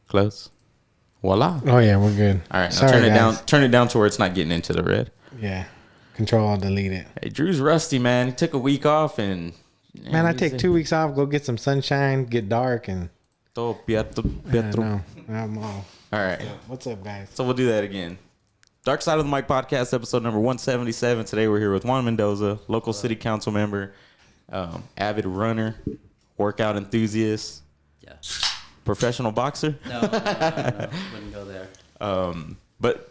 Close. Voila. Oh yeah, we're good. All right, now Sorry, turn it guys. down. Turn it down to where it's not getting into the red. Yeah. Control Alt Delete it. Hey, Drew's rusty, man. He took a week off and. Man, I take 2 weeks off, go get some sunshine, get dark, and Todo I Pietro. know. I'm all. All right. What's up, guys? So we'll do that again. Dark Side of the Mic podcast, episode number 177. Today we're here with Juan Mendoza, local city council member, avid runner, workout enthusiast, professional boxer. No, wouldn't go there. But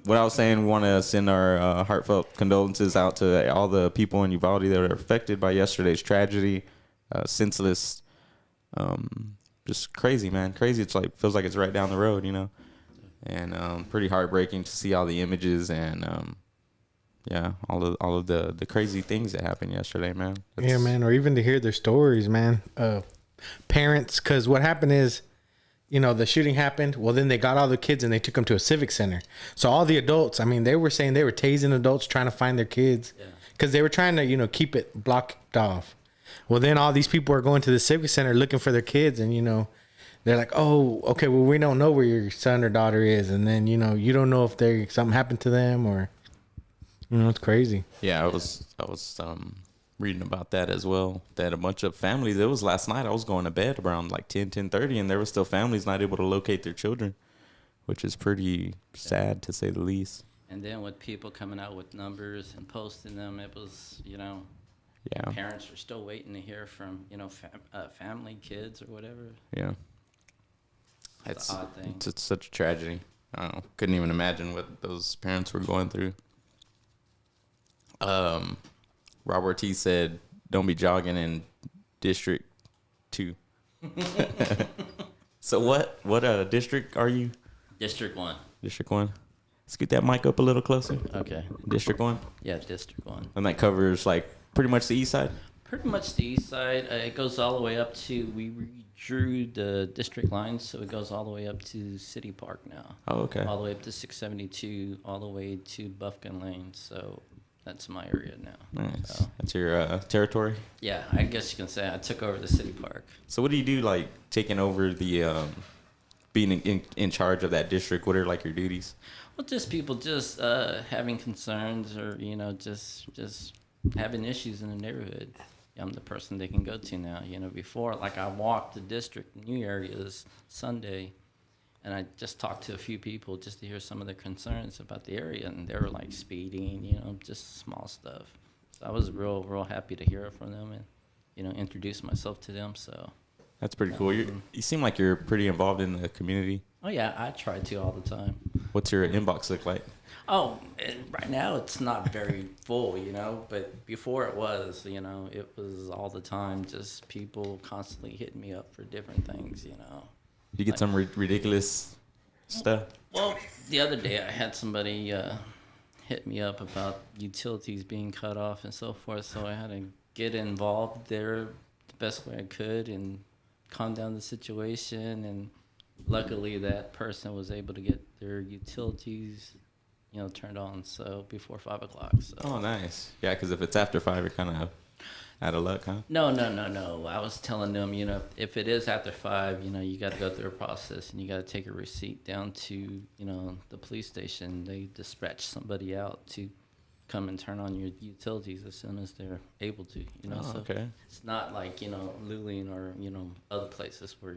what I was saying, we want to send our heartfelt condolences out to all the people in Uvalde that were affected by yesterday's tragedy. Senseless, just crazy, man. Crazy. It's like, feels like it's right down the road, you know. And pretty heartbreaking to see all the images and all of the crazy things that happened yesterday, man. Yeah, man, or even to hear their stories, man. Parents, because what happened is, you know, the shooting happened. Well, then they got all the kids and they took them to a civic center. So all the adults, I mean, they were saying they were tasing adults trying to find their kids because they were trying to, you know, keep it blocked off. Well, then all these people are going to the civic center looking for their kids, and you know, they're like, oh, okay, well, we don't know where your son or daughter is, and then you know, you don't know if something happened to them or, you know, it's crazy. Yeah, I was reading about that as well, that a bunch of families, it was last night, I was going to bed around like 10:30, and there were still families not able to locate their children, which is pretty sad to say the least. And then with people coming out with numbers and posting them, it was, you know, parents are still waiting to hear from, you know, family, kids or whatever. Yeah. It's an odd thing. It's such a tragedy. I don't know. Couldn't even imagine what those parents were going through. Robert T said, "Don't be jogging in District 2." So what district are you? District 1. District 1. Let's get that mic up a little closer. Okay. District 1. Yeah, District 1. And that covers like pretty much the east side. Pretty much the east side. It goes all the way up to, we redrew the district lines, so it goes all the way up to City Park now. Oh, okay. All the way up to 672, all the way to Buffkin Lane. So that's my area now. Nice. So, That's your territory. yeah, I guess you can say I took over the City Park. So what do you do, like taking over the being in charge of that district? What are like your duties? Well, just people just having concerns or, you know, just having issues in the neighborhood. I'm the person they can go to now. You know, before, like, I walked the district new areas Sunday, and I just talked to a few people just to hear some of their concerns about the area, and they were like speeding, you know, just small stuff. So I was real happy to hear it from them and, you know, introduce myself to them. So That's pretty cool. You seem like you're pretty involved in the community. oh yeah, I try to all the time. What's your inbox look like? Oh, right now it's not very full, you know, but before it was, you know, it was all the time, just people constantly hitting me up for different things, you know. You get some ridiculous stuff? Well, the other day I had somebody hit me up about utilities being cut off and so forth, so I had to get involved there the best way I could and calm down the situation, and luckily that person was able to get their utilities, you know, turned on, so before 5 o'clock. So. Oh, nice. Yeah, because if it's after 5, you're kind of out of luck, huh? No. I was telling them, you know, if it is after 5, you know, you got to go through a process and you got to take a receipt down to, you know, the police station. They dispatch somebody out to come and turn on your utilities as soon as they're able to, you know. Oh, okay. It's not like, you know, Luling or, you know, other places where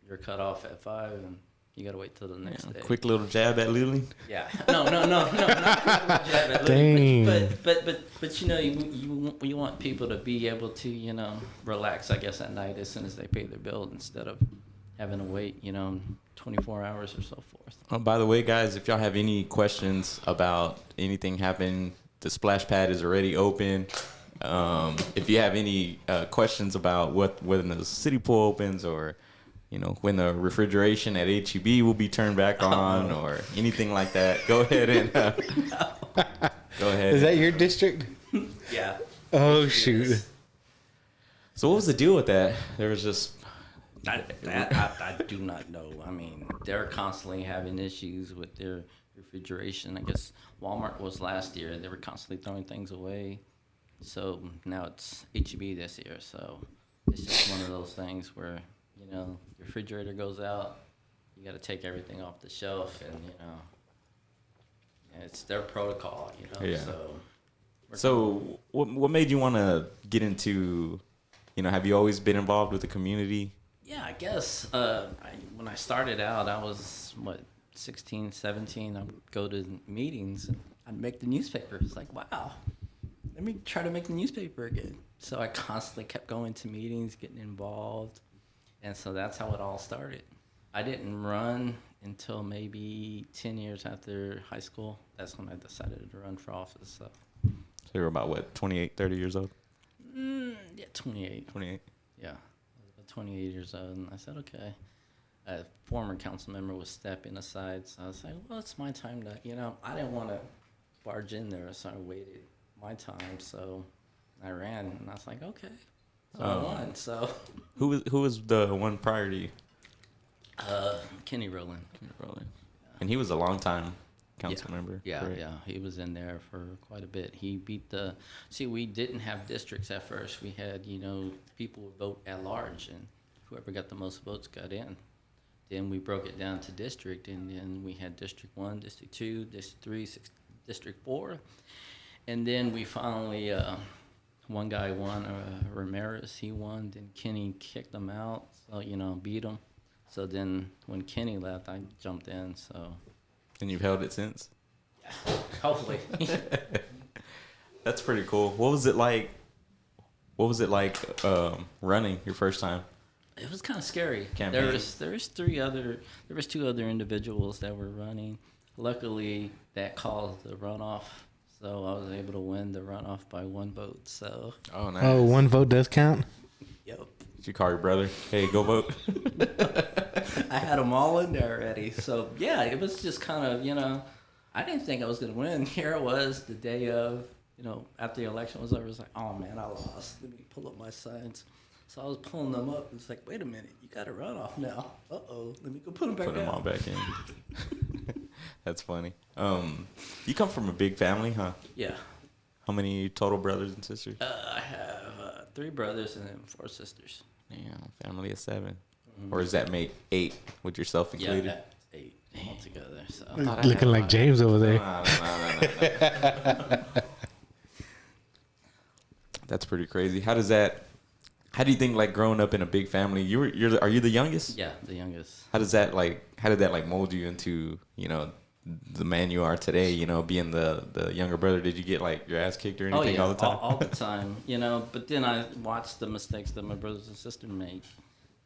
you're cut off at 5 and you got to wait till the next day. Quick little jab at Luling? Yeah. No. Not jab at Dang. but you know, you want people to be able to, you know, relax, I guess, at night as soon as they pay their bill instead of having to wait, you know, 24 hours or so forth. Oh, by the way, guys, if y'all have any questions about anything happening, the splash pad is already open. If you have any questions about when the city pool opens, or you know, when the refrigeration at HEB will be turned back on, or anything like that, go ahead and go ahead. Is that your district? Yeah. Oh, shoot. So what was the deal with that? There was just... I do not know. I mean, they're constantly having issues with their refrigeration. I guess Walmart was last year. They were constantly throwing things away. So now it's HEB this year. So it's just one of those things where, you know, your refrigerator goes out, you got to take everything off the shelf, and it's their protocol, Yeah. So So what made you want to get into, have you always been involved with the community? yeah, I guess when I started out, I was 16, 17. I'd go to meetings. And I'd make the newspaper. It's like, wow, let me try to make the newspaper again. So I constantly kept going to meetings, getting involved, and so that's how it all started. I didn't run until maybe 10 years after high school. That's when I decided to run for office. So You were about, 28, 30 years old? yeah, 28. 28. Yeah, I was about 28 years old, and I said, okay. A former council member was stepping aside, so I was like, well, it's my time to, I didn't want to barge in there, so I waited my time, so I ran, and I was like, okay. So I won, so. Who was the one prior to you? Kenny Rowland. And he was a long time council member. Yeah, correct? yeah. He was in there for quite a bit. He beat we didn't have districts at first. We had, people would vote at large, and whoever got the most votes got in. Then we broke it down to district, and then we had District 1, District 2, District 3, District 4. And then we finally, one guy won, Ramirez, he won. Then Kenny kicked him out, so, beat him. So then when Kenny left, I jumped in, so. And you've held it since? Yeah, hopefully. That's pretty cool. What was it like running your first time? It was kind of scary. Campaign. There was two other individuals that were running. Luckily, that caused the runoff, so I was able to win the runoff by 1 vote. So. Oh, nice. Oh, 1 vote does count? Yep. Did you call your brother? Hey, go vote. I had them all in there already. So yeah, it was just kind of I didn't think I was gonna win. Here it was the day of after the election was over. It was like, oh man, I lost. Let me pull up my signs. So I was pulling them up. It's like, wait a minute, you got a runoff now. Let me go put them back Put them all down. back in. That's funny. You come from a big family, huh? Yeah. How many total brothers and sisters? I have 3 brothers and then 4 sisters. Damn, family of 7. Or does that make 8 with yourself Yeah, included? that's 8 altogether. So Looking like James over there. No. That's pretty crazy. How do you think, like, growing up in a big family, are you the youngest? yeah, the youngest. How did that mold you into, the man you are today, being the younger brother? Did you get, like, your ass kicked or anything all the time? all the time, but then I watched the mistakes that my brothers and sisters made.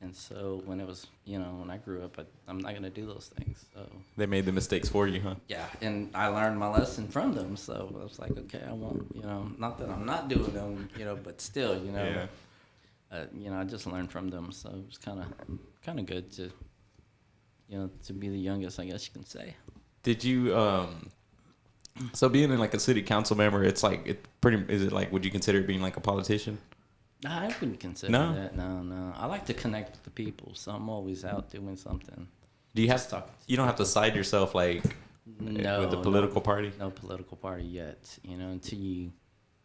And so when it was, when I grew up, I'm not going to do those things. So They made the mistakes for you, huh? yeah, and I learned my lesson from them. So I was like, okay, I won't, not that I'm not doing them, but still, Yeah. I just learned from them. So it was kind of good to, to be the youngest, I guess you can say. Did you so being in, like, a city council member, is it like, would you consider it being like a politician? No, I wouldn't consider No? that. No. I like to connect with the people, so I'm always out doing something. Do you Just have talking. you don't have to side yourself, like, No, with the political party? No political party yet. Until you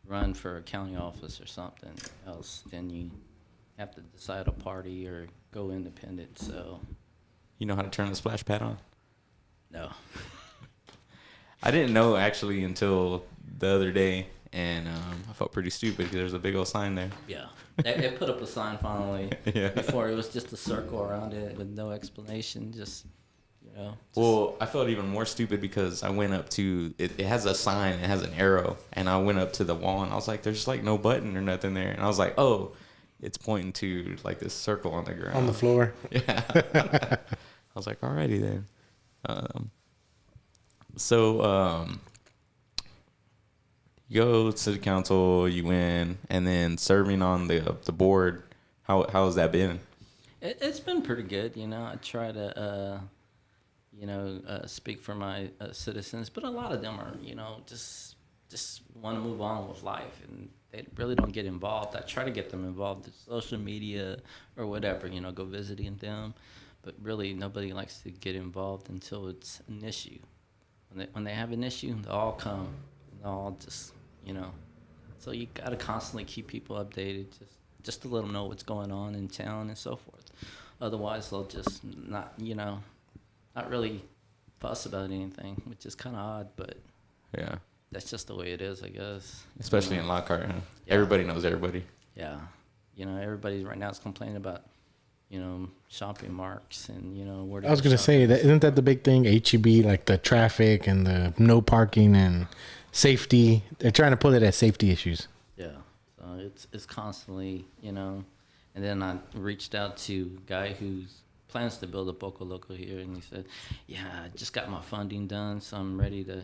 run for a county office or something else, then you have to decide a party or go independent. So You know how to turn the splash pad on? no. I didn't know, actually, until the other day, and I felt pretty stupid because there's a big old sign there. Yeah, they put up a sign finally. Yeah. Before it was just a circle around it with no explanation. Well, I felt even more stupid because I went up to it. It has a sign. It has an arrow, and I went up to the wall, and I was like, "There's, like, no button or nothing there." And I was like, "Oh, it's pointing to, like, this circle on the ground On the floor. Yeah. I was like, "Alrighty then." So you go to the council, you win, and then serving on the board. How has that been? It's been pretty good. I try to speak for my citizens, but a lot of them are just want to move on with life, and they really don't get involved. I try to get them involved in social media or whatever, go visiting them, but really nobody likes to get involved until it's an issue. When they have an issue, they all come, and they all just so you got to constantly keep people updated, just to let them know what's going on in town and so forth. Otherwise, they'll just not not really fuss about anything, which is kind of odd, but Yeah. that's just the way it is, I guess. Especially in Lockhart, huh? Yeah. Everybody knows everybody. Yeah. Everybody right now is complaining about, shopping marks and, where to I was go gonna say shopping. that isn't that the big thing? HEB, like the traffic and the no parking and safety. They're trying to pull it as safety issues. Yeah. So it's constantly, and then I reached out to a guy who's plans to build a Poco Loco here, and he said, yeah, I just got my funding done, so I'm ready to,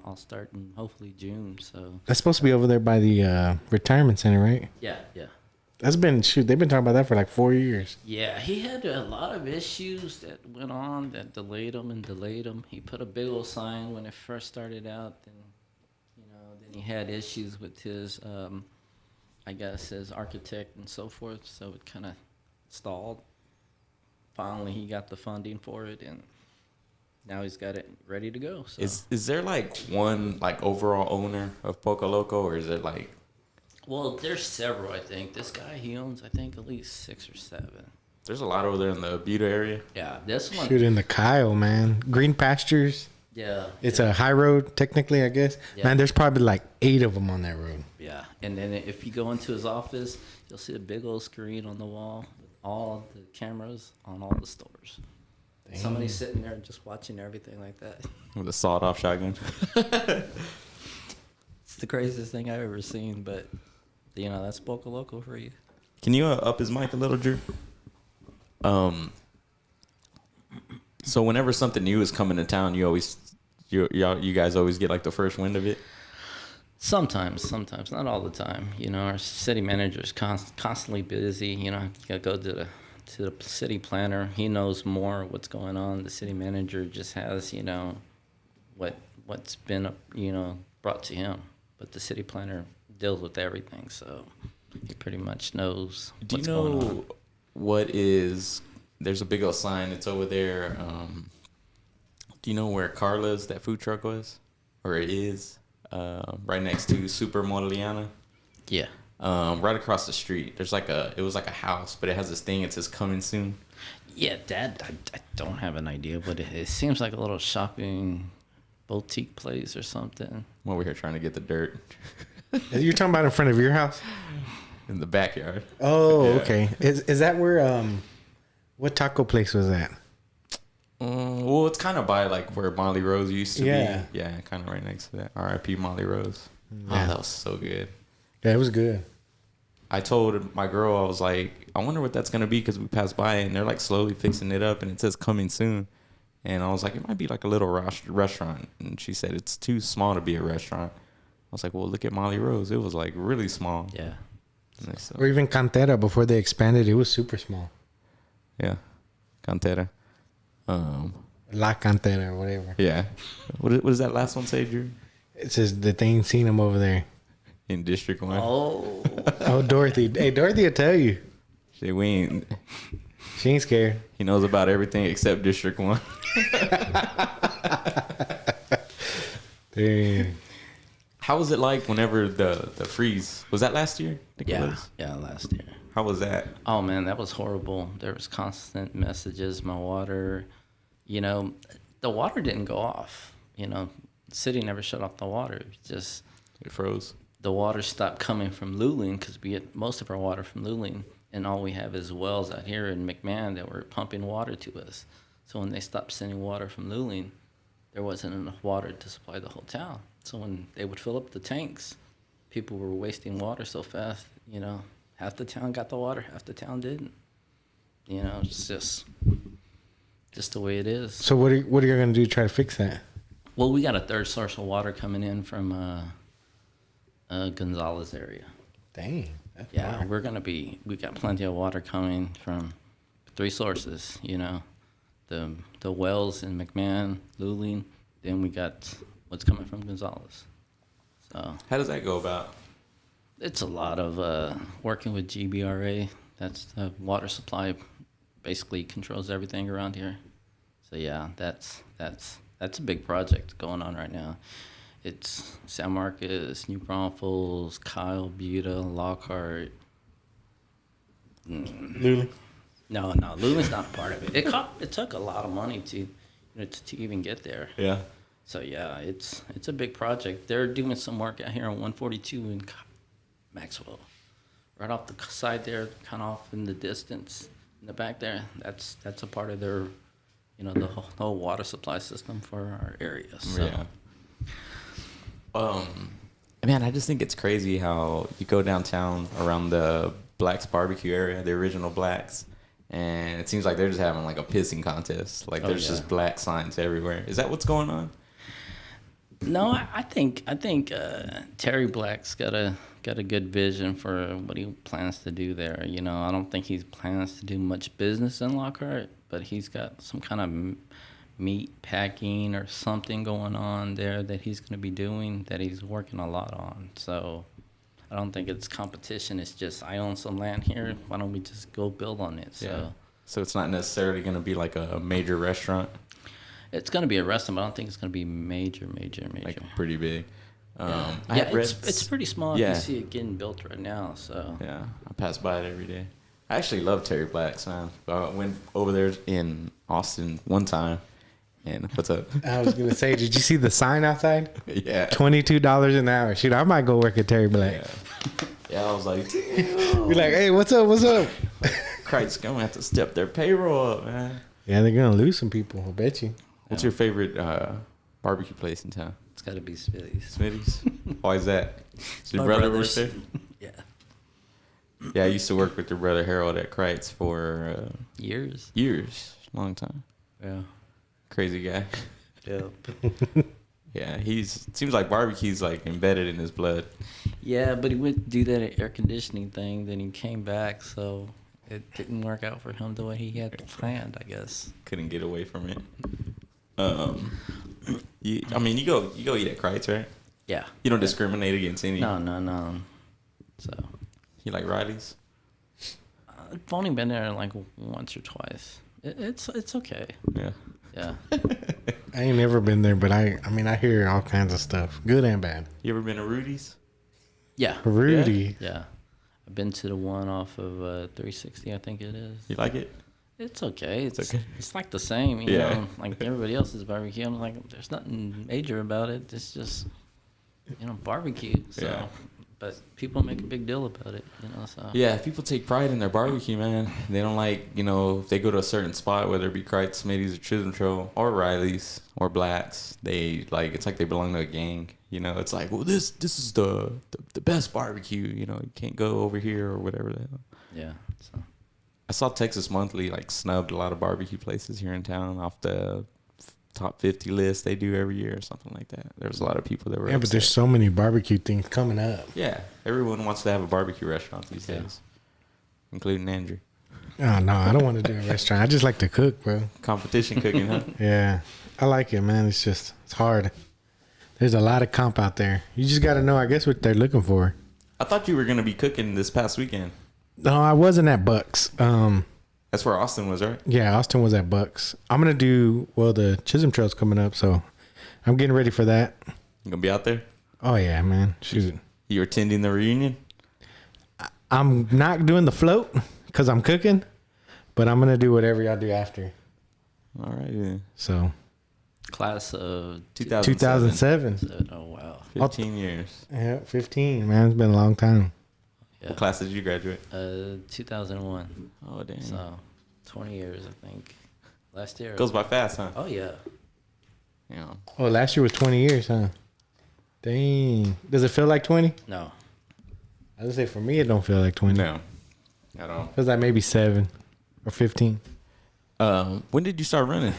I'll start in hopefully June. So That's supposed to be over there by the retirement center, right? yeah. They've been talking about that for like 4 years. Yeah, he had a lot of issues that went on that delayed him. He put a big old sign when it first started out, and then he had issues with his, I guess, his architect and so forth. So it kind of stalled. Finally, he got the funding for it, and now he's got it ready to go. So Is there like one like overall owner of Poco Loco, or is it like? well, there's several. I think this guy he owns, I think, at least 6 or 7. There's a lot over there in the Buda area. Yeah, this one. Shoot, in the Kyle, man. Green pastures. Yeah, It's a high road, technically, I guess. Yeah. Man, there's probably like 8 of them on that road. yeah. And then if you go into his office, you'll see a big old screen on the wall with all the cameras on all the stores. Somebody's sitting there just watching everything like that. With a sawed-off shotgun. It's the craziest thing I've ever seen, but that's Poco Loco for you. Can you up his mic a little, Drew? So whenever something new is coming to town, you guys always get like the first wind of it. Sometimes, not all the time. Our city manager is constantly busy. You gotta go to the city planner. He knows more what's going on. The city manager just has, what's been, brought to him. But the city planner deals with everything, so he pretty much knows what's going on. What is? There's a big old sign. It's over there. Do you know where Carla's, that food truck was, or it is? Right next to Super Moreliana. Yeah. Right across the street. There's it was like a house, but it has this thing. It says "coming soon." Yeah, Dad, I don't have an idea, but it seems like a little shopping boutique place or something. I'm over here trying to get the dirt You're talking about in front of your house? in the backyard. Oh, Yeah. okay. Is that where, what taco place was that? Well, it's kind of by like where Molly Rose used to Yeah. be. Yeah, kind of right next to that. R.I.P. Molly Rose. Yeah. Oh, that was so good. Yeah, it was good. I told my girl, I was like, I wonder what that's going to be because we passed by it and they're like slowly fixing it up and it says coming soon. And I was like, it might be like a little restaurant. And she said, it's too small to be a restaurant. I was like, well, look at Molly Rose. It was like really small. Yeah. And so, Or even Cantera, before they expanded, it was super small. yeah. Cantera. La Cantera, or whatever. Yeah. What does that last one say, Drew? It says that they ain't seen him over there. In District 1. Oh. Oh, Dorothy. Hey, Dorothy will tell you. Shit, we ain't. She ain't scared. He knows about everything except District 1. Damn. How was it like whenever the freeze? Was that last year? I think it Yeah. was. Yeah, last year. How was that? Oh man, that was horrible. There was constant messages. My water, the water didn't go off. The city never shut off the water. It just It froze. the water stopped coming from Luling because we get most of our water from Luling, and all we have is wells out here in McMahon that were pumping water to us. So when they stopped sending water from Luling, there wasn't enough water to supply the whole town. So when they would fill up the tanks, people were wasting water so fast. Half the town got the water, half the town didn't. It's just the way it is. So what are you going to do to try to fix that? Well, we got a third source of water coming in from Gonzales area. Dang. That's Yeah, far. we got plenty of water coming from 3 sources, the wells in McMahon, Luling, then we got what's coming from Gonzales. So How does that go about? it's a lot of working with GBRA. That's the water supply, basically controls everything around here. So yeah, that's a big project going on right now. It's San Marcos, New Braunfels, Kyle, Buda, Lockhart. Lulu. No, Luling's not a part of it. It took a lot of money to, to even get there. Yeah. So yeah, it's a big project. They're doing some work out here on 142 in Maxwell, right off the side there, kind of off in the distance in the back there. That's a part of their, the whole water supply system for our area. So. Yeah. Man, I just think it's crazy how you go downtown around the Black's barbecue area, the original Black's, and it seems like they're just having like a pissing contest. Like there's just black signs everywhere. Is that what's going on? No, I think Terry Black's got a good vision for what he plans to do there. I don't think he plans to do much business in Lockhart, but he's got some kind of meat packing or something going on there that he's going to be doing that he's working a lot on. So I don't think it's competition. It's just, I own some land here. Why don't we just go build on it? So it's not necessarily going to be like a major restaurant. It's going to be a restaurant, but I don't think it's going to be major. Like pretty big. It's pretty small. Yeah. You see it getting built right now. So yeah, I pass by it every day. I actually love Terry Black's. I went over there in Austin one time. And what's up? I was gonna say, did you see the sign outside? Yeah. $22 an hour. Shoot, I might go work at Terry Black. Yeah, I was like, damn. Be like, hey, what's up? What's up? Christ's gonna have to step their payroll up, man. Yeah, they're gonna lose some people. I bet you. What's your favorite barbecue place in town? it's got to be Smitty's. Smitty's? Why is that? Is your My brother brothers. work there? Yeah. Yeah, I used to work with your brother Harold at Kreitz for Years. Long time. Yeah. Crazy guy. Yeah. Yeah, seems like barbecue's like embedded in his blood. Yeah, but he went to do that air conditioning thing. Then he came back, so it didn't work out for him the way he had planned, I guess. Couldn't get away from it. You go eat at Kreitz, right? Yeah. You don't discriminate against any. No. So You like Riley's? I've only been there like once or twice. It's okay. Yeah. Yeah. I ain't never been there, but I hear all kinds of stuff, good and bad. You ever been to Rudy's? Yeah. Rudy. Yeah. I've been to the one off of 360, I think it is. You like it? It's okay. It's okay. It's like the same, you Yeah. know, like everybody else's barbecue. I'm like, there's nothing major about it. It's just, barbecue. So, Yeah. but people make a big deal about it, so. Yeah, people take pride in their barbecue, man. They don't like, if they go to a certain spot, whether it be Kreitz, Smitty's, or Chisholm Trail, or Riley's, or Black's, they like, it's like they belong to a gang. It's like, well, this is the best barbecue. You can't go over here or whatever the hell. Yeah. So. I saw Texas Monthly like snubbed a lot of barbecue places here in town off the top 50 list they do every year or something like that. There's a lot of people that were Yeah, but upset. there's so many barbecue things coming up. Yeah, everyone wants to have a barbecue restaurant these days, including Andrew. Oh, no, I don't want to do a restaurant. I just like to cook, bro. Competition cooking, huh? Yeah, I like it, man. It's hard. There's a lot of comp out there. You just got to know, I guess, what they're looking for. I thought you were going to be cooking this past weekend. No, I wasn't at Bucks. That's where Austin was, right? Yeah, Austin was at Bucks. I'm going to do, the Chisholm Trail's coming up, so I'm getting ready for that. You going to be out there? Oh, yeah, man. Shoot. You attending the reunion? I'm not doing the float because I'm cooking, but I'm going to do whatever y'all do after. All right, then. So, Class of 2007. Oh, wow. 15 years. Yeah, 15, man. It's been a long time. Yeah. What class did you graduate? 2001. Oh, damn. So, 20 years, I think. Last year. Goes by fast, huh? Oh, yeah. Yeah. Oh, last year was 20 years, huh? Dang. Does it feel like 20? No. I would say for me, it don't feel like 20. No. At all. Feels like maybe 7 or 15. When did you start running?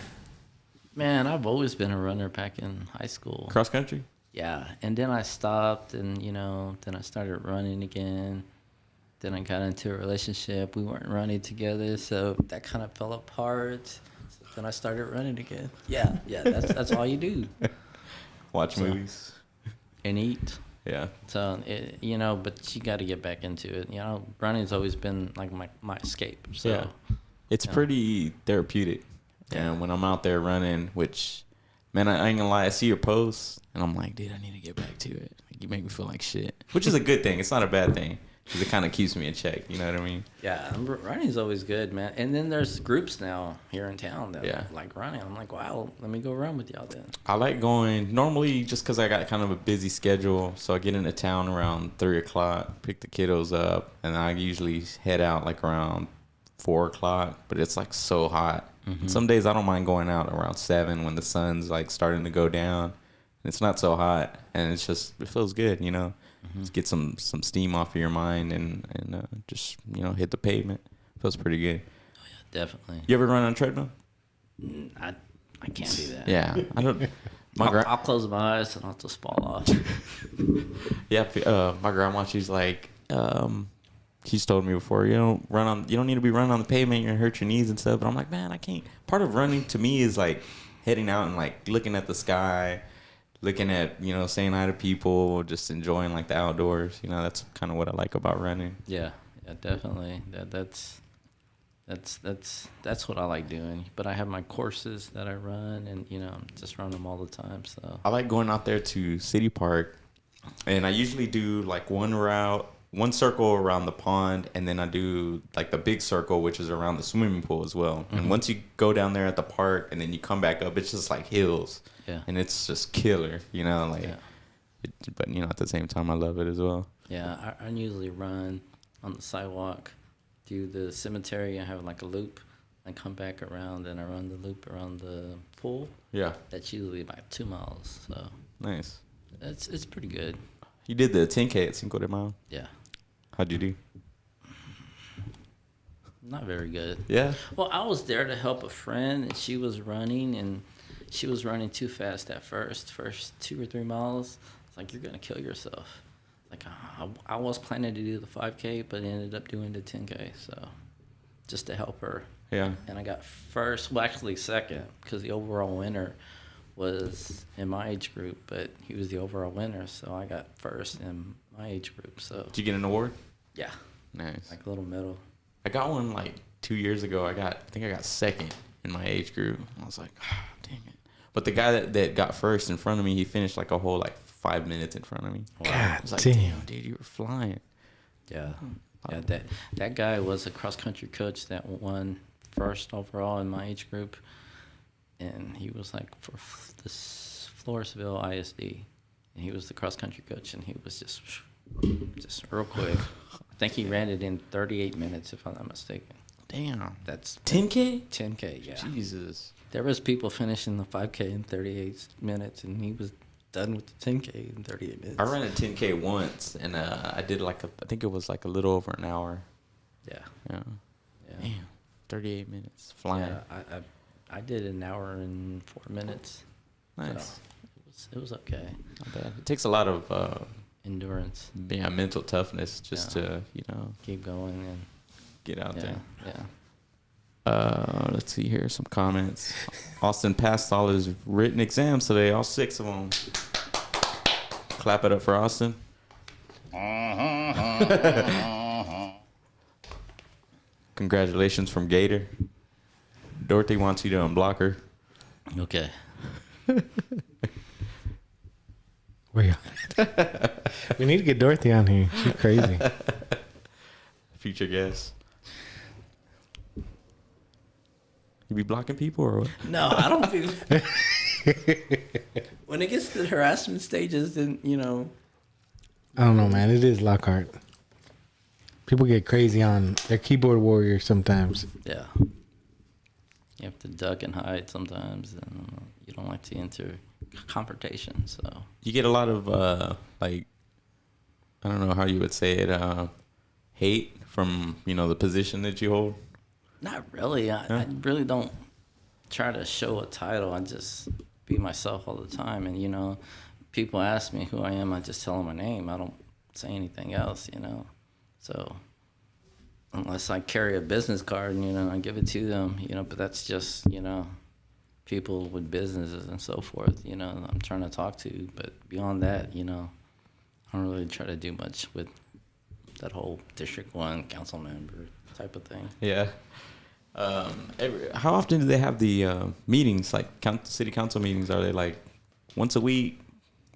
Man, I've always been a runner back in high school. Cross country? Yeah, and then I stopped, and then I started running again. Then I got into a relationship. We weren't running together, so that kind of fell apart. Then I started running again. Yeah, that's all you do. Watch movies. And eat. Yeah. So but you got to get back into it. Running's always been like my escape. So Yeah. It's pretty therapeutic. And when I'm out there running, which, man, I ain't gonna lie, I see your posts, and I'm like, dude, I need to get back to it. Like, you make me feel like shit, which is a good thing. It's not a bad thing. because it kind of keeps me in check. You know what I mean? Yeah, running's always good, man. And then there's groups now here in town that like running. I'm like, wow, let me go run with y'all then. I like going normally just because I got kind of a busy schedule. So I get into town around 3 o'clock, pick the kiddos up, and I usually head out like around 4 o'clock. But it's like so hot. Mm-hmm. Some days I don't mind going out around 7 when the sun's like starting to go down. It's not so hot, and it feels good, you know. Mm-hmm. Just get some steam off of your mind and just, you know, hit the pavement. Feels pretty good. Oh yeah, definitely. You ever run on a treadmill? I can't do that. Yeah, I don't. I'll close my eyes and I'll just fall off. Yeah, my grandma, she's like, she's told me before, you don't need to be running on the pavement. You're gonna hurt your knees and stuff. But I'm like, man, I can't. Part of running to me is like heading out and like looking at the sky. Looking at, you know, saying hi to people, just enjoying like the outdoors. You know, that's kind of what I like about running. Yeah, definitely. That's what I like doing. But I have my courses that I run, and you know, I'm just run them all the time. So I like going out there to City Park, and I usually do like one circle around the pond, and then I do like the big circle, which is around the swimming pool as well. Mm-hmm. And once you go down there at the park, and then you come back up, it's just like hills. Yeah. And it's just killer, you know, like, but you know, at the same time, I love it as well. Yeah, I usually run on the sidewalk through the cemetery. I have like a loop. I come back around and I run the loop around the pool. Yeah. That's usually about 2 miles. So nice. It's pretty good. You did the 10K at Cinco de Mayo? Yeah. How'd you do? Not very good. Yeah. Well, I was there to help a friend, and she was running, and she was running too fast at first 2 or 3 miles. It's like, you're going to kill yourself. Like, I was planning to do the 5K, but ended up doing the 10K, so just to help her. Yeah. And I got first, well, actually second, because the overall winner was in my age group, but he was the overall winner, so I got first in my age group. So did you get an award? Yeah. Nice. Like a little medal. I got one like 2 years ago. I think I got second in my age group. I was like, dang it. But the guy that got first in front of me, he finished like a whole like 5 minutes in front of me. God, I was like, damn, dude, you were flying. Yeah. Yeah, that guy was a cross-country coach that won first overall in my age group. And he was like for this Floresville ISD. And he was the cross-country coach, and he was just real quick. I think he ran it in 38 minutes, if I'm not mistaken. Damn. That's 10K? 10K, yeah. Jesus. There was people finishing the 5K in 38 minutes, and he was done with the 10K in 38 minutes. I ran a 10K once, and I did like I think it was like a little over an hour. Yeah. Yeah. Damn. 38 minutes. Flying. Yeah, I did an hour and 4 minutes. Nice. So it was okay. Not bad. It takes a lot of endurance. Yeah, mental toughness just to, you know, keep going and get out there. Yeah. Let's see here, some comments. Austin passed all his written exams today, all 6 of them. Clap it up for Austin. Congratulations from Gator. Dorothy wants you to unblock her. Okay. We need to get Dorothy on here. She's crazy. Future guest. You be blocking people or what? No, I don't feel. When it gets to the harassment stages, then, you know. I don't know, man. It is Lockhart. People get crazy on their keyboard warrior sometimes. Yeah. You have to duck and hide sometimes, and you don't like to enter confrontation. So you get a lot of like, I don't know how you would say it, hate from, you know, the position that you hold. Not really. I really don't try to show a title. I just be myself all the time, and you know, people ask me who I am. I just tell them my name. I don't say anything else. You know, so. Unless I carry a business card, you know, I give it to them, you know, but that's just, you know, people with businesses and so forth, you know, I'm trying to talk to. But beyond that, you know, I don't really try to do much with that whole District 1 council member type of thing. Yeah. How often do they have the meetings, like city council meetings? Are they like once a week?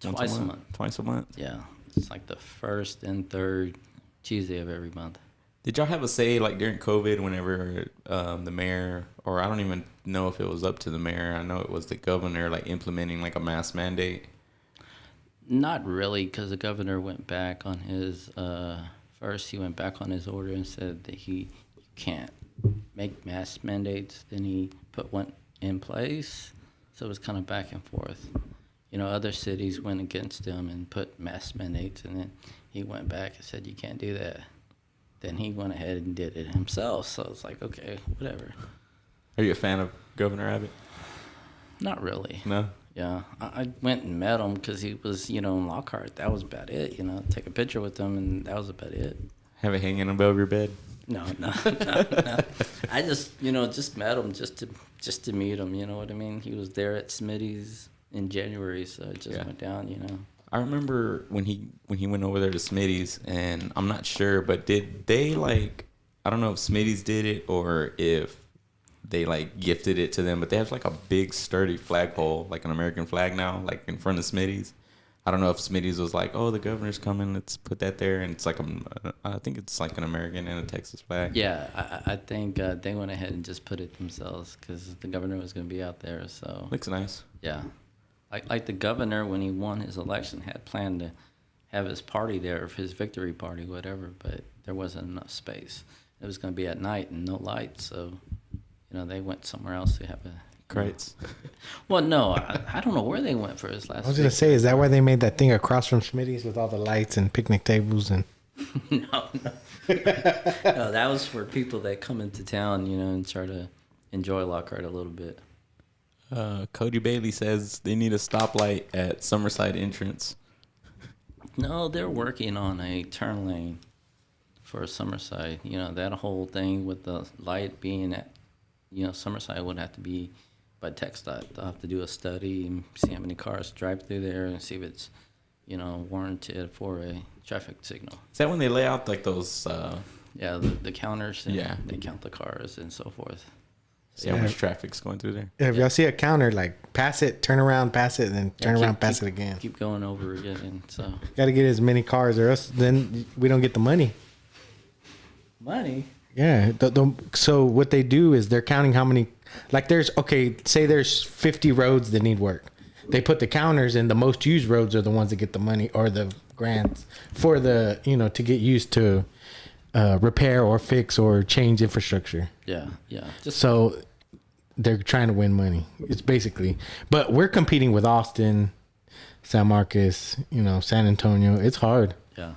Twice a month. Twice a month? Yeah. It's like the first and third Tuesday of every month. Did y'all have a say like during COVID whenever the mayor, or I don't even know if it was up to the mayor, I know it was the governor, like implementing like a mask mandate? Not really, because the governor went back on his first. He went back on his order and said that he can't make mask mandates. Then he put one in place, so it was kind of back and forth. Other cities went against him and put mask mandates, and then he went back and said you can't do that. Then he went ahead and did it himself. So it's like, okay, whatever. Are you a fan of Governor Abbott? Not really. No. Yeah, I went and met him because he was, in Lockhart. That was about it. Take a picture with him, and that was about it. Have it hanging above your bed? No. I just, just met him just to meet him. You know what I mean? He was there at Smitty's in January, so I just went down. I remember when he went over there to Smitty's, and I'm not sure, but did they I don't know if Smitty's did it or if they gifted it to them, but they have a big sturdy flagpole, like an American flag now, in front of Smitty's. I don't know if Smitty's was like, oh, the governor's coming, let's put that there, and it's I think it's an American and a Texas flag. Yeah, I think they went ahead and just put it themselves because the governor was going to be out there. So Looks nice. Yeah. Like the governor, when he won his election, had planned to have his party there, his victory party, whatever, but there wasn't enough space. It was going to be at night and no lights, so, they went somewhere else to have a... Crates. Well, no, I don't know where they went for his last... I was going to say, is that why they made that thing across from Smitty's with all the lights and picnic tables and... No. No, that was for people that come into town, and try to enjoy Lockhart a little bit. Cody Bailey says they need a stoplight at Summerside entrance. No, they're working on a turn lane for Summerside. That whole thing with the light being at, Summerside would have to be by TxDOT. They'll have to do a study and see how many cars drive through there and see if it's, warranted for a traffic signal. Is that when they lay out those? Yeah, the counters. And Yeah. They count the cars and so forth. See how much traffic's going through there. If y'all see a counter, pass it, turn around, pass it, and then turn around, pass it again. Keep going over again. And so Got to get as many cars, or else then we don't get the money. money. Yeah. So what they do is they're counting how many. Say there's 50 roads that need work. They put the counters, and the most used roads are the ones that get the money or the grants for the to get used to repair or fix or change infrastructure. Yeah. So they're trying to win money. It's basically, but we're competing with Austin, San Marcos, San Antonio. It's hard. Yeah.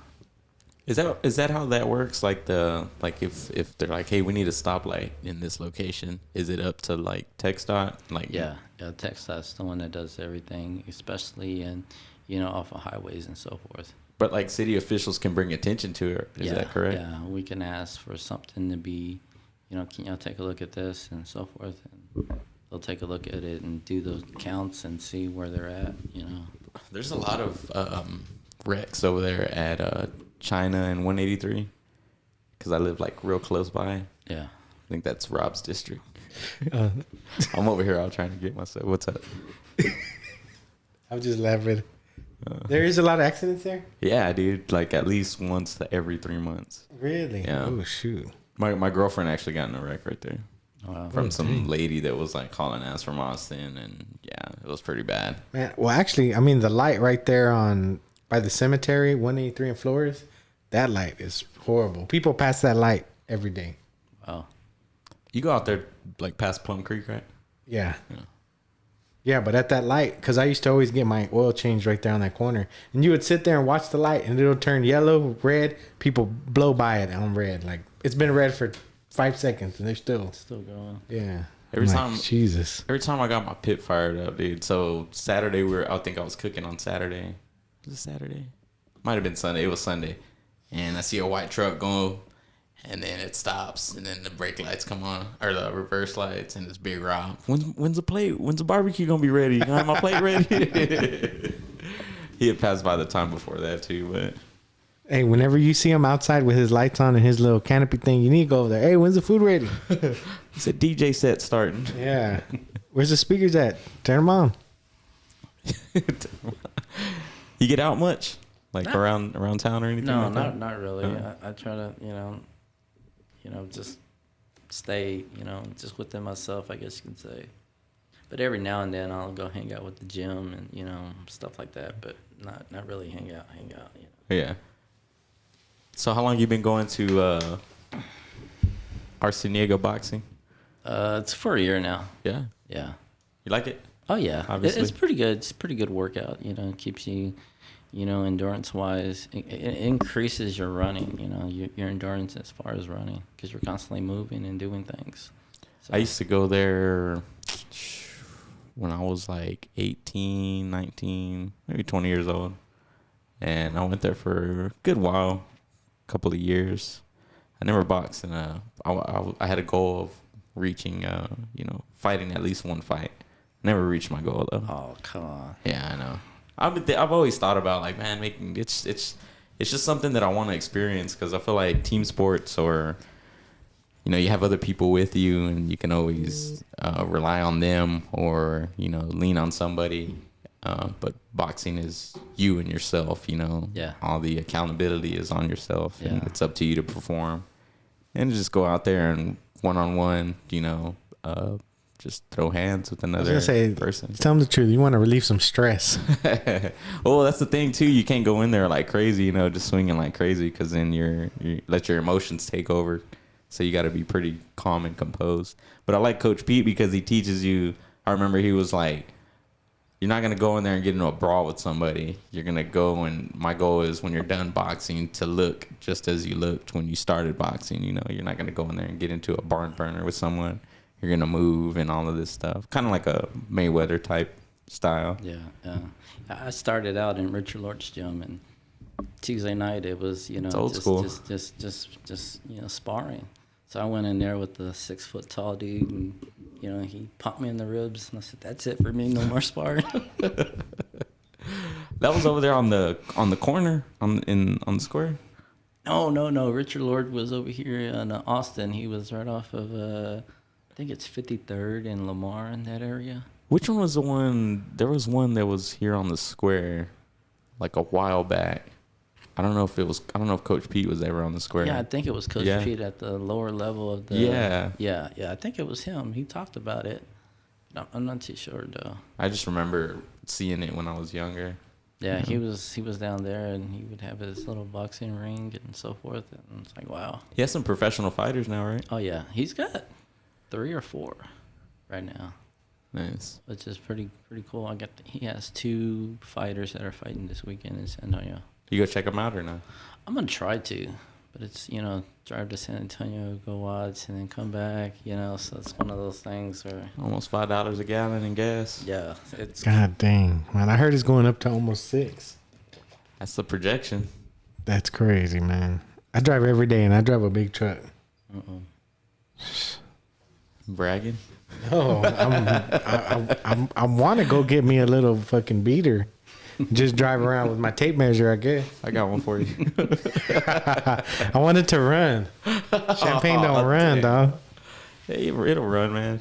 Is that how that works? If they're like, hey, we need a stoplight in this location, is it up to TxDOT? Yeah. TxDOT's the one that does everything, especially in off of highways and so forth. But city officials can bring attention to it. Is that correct? Yeah, we can ask for something to be, can y'all take a look at this and so forth, and they'll take a look at it and do those counts and see where they're at. There's a lot of wrecks over there at China and 183 because I live real close by. Yeah. I think that's Rob's district. I'm over here all trying to get myself. What's up? I'm just laughing. There is a lot of accidents there? Yeah, dude. At least once every 3 months. Really? Yeah. Oh, shoot. My girlfriend actually got in a wreck right there. Wow. From some lady that was calling ass from Austin, and yeah, it was pretty bad. Man, well, actually, the light right there by the cemetery, 183 in Flores, that light is horrible. People pass that light every day. Wow. You go out there past Plum Creek, right? Yeah. Yeah, but at that light, because I used to always get my oil changed right there on that corner, and you would sit there and watch the light, and it'll turn yellow, red. People blow by it on red. It's been red for 5 seconds, and they're still going. Yeah. Every time I got my pit fired up, dude. So Saturday I think I was cooking on Saturday. Was it Saturday? Might have been Sunday. It was Sunday, and I see a white truck go. And then it stops, and then the brake lights come on, or the reverse lights, and it's big Rob. When's the barbecue gonna be ready? You gonna have my plate ready? He had passed by the time before that too, but hey, whenever you see him outside with his lights on and his little canopy thing, you need to go over there. Hey, when's the food ready? it's a DJ set starting. Yeah. Where's the speakers at? Turn them on. You get out much? like around town or anything? No, like not really. I try to, just stay, just within myself, I guess you can say. But every now and then I'll go hang out with the gym and, stuff like that, but not really hang out. Yeah. So how long you been going to Arceniego boxing? It's for a year now. Yeah. Yeah. You like it? Oh yeah. Obviously. It's pretty good. It's a pretty good workout, it keeps you, endurance wise. It increases your running, your endurance as far as running, because you're constantly moving and doing things. So. I used to go there when I was like 18, 19, maybe 20 years old. And I went there for a good while, a couple of years. I never boxed, and I had a goal of reaching, fighting at least one fight. Never reached my goal though. Oh, come on. Yeah, I know. I've always thought about like, man, it's just something that I want to experience, because I feel like team sports, or you have other people with you and you can always rely on them, or lean on somebody. But boxing is you and yourself. Yeah. All the accountability is on yourself, and Yeah. it's up to you to perform, and just go out there and one-on-one, just throw hands with another person. Tell them the truth. You want to relieve some stress. Well, that's the thing too. You can't go in there like crazy, just swinging like crazy, because then you let your emotions take over. So you got to be pretty calm and composed. But I like Coach Pete because he teaches you. I remember he was like, you're not going to go in there and get into a brawl with somebody. You're going to go, and my goal is when you're done boxing to look just as you looked when you started boxing. You're not going to go in there and get into a barn burner with someone. You're going to move and all of this stuff. Kind of like a Mayweather type style. Yeah. I started out in Richard Lord's gym, and Tuesday night it was, It's old school. just sparring. So I went in there with the 6 foot tall dude, and he popped me in the ribs, and I said, "That's it for me. No more sparring." That was over there on the corner on the square. No. Richard Lord was over here in Austin. He was right off of I think it's 53rd and Lamar, in that area. Which one was the one? There was one that was here on the square, like a while back. I don't know if Coach Pete was ever on the square. Yeah, I think it was Coach Pete at the lower level of the. Yeah. I think it was him. He talked about it. No, I'm not too sure though. I just remember seeing it when I was younger. Yeah, he was down there, and he would have his little boxing ring and so forth, and it's like, wow. He has some professional fighters now, right? Oh yeah, he's got 3 or 4 right now. Nice. Which is pretty cool. He has 2 fighters that are fighting this weekend in San Antonio. You go check them out or not? I'm gonna try to, but it's drive to San Antonio, go watch, and then come back. So it's one of those things where Almost $5 a gallon in gas. yeah, it's God dang, man. I heard it's going up to almost 6. That's the projection. That's crazy, man. I drive every day, and I drive a big truck. Bragging. Oh, I want to go get me a little fucking beater. Just drive around with my tape measure, I guess. I got one for you. I want it to run. Champagne don't run, dog. Hey, it'll run, man.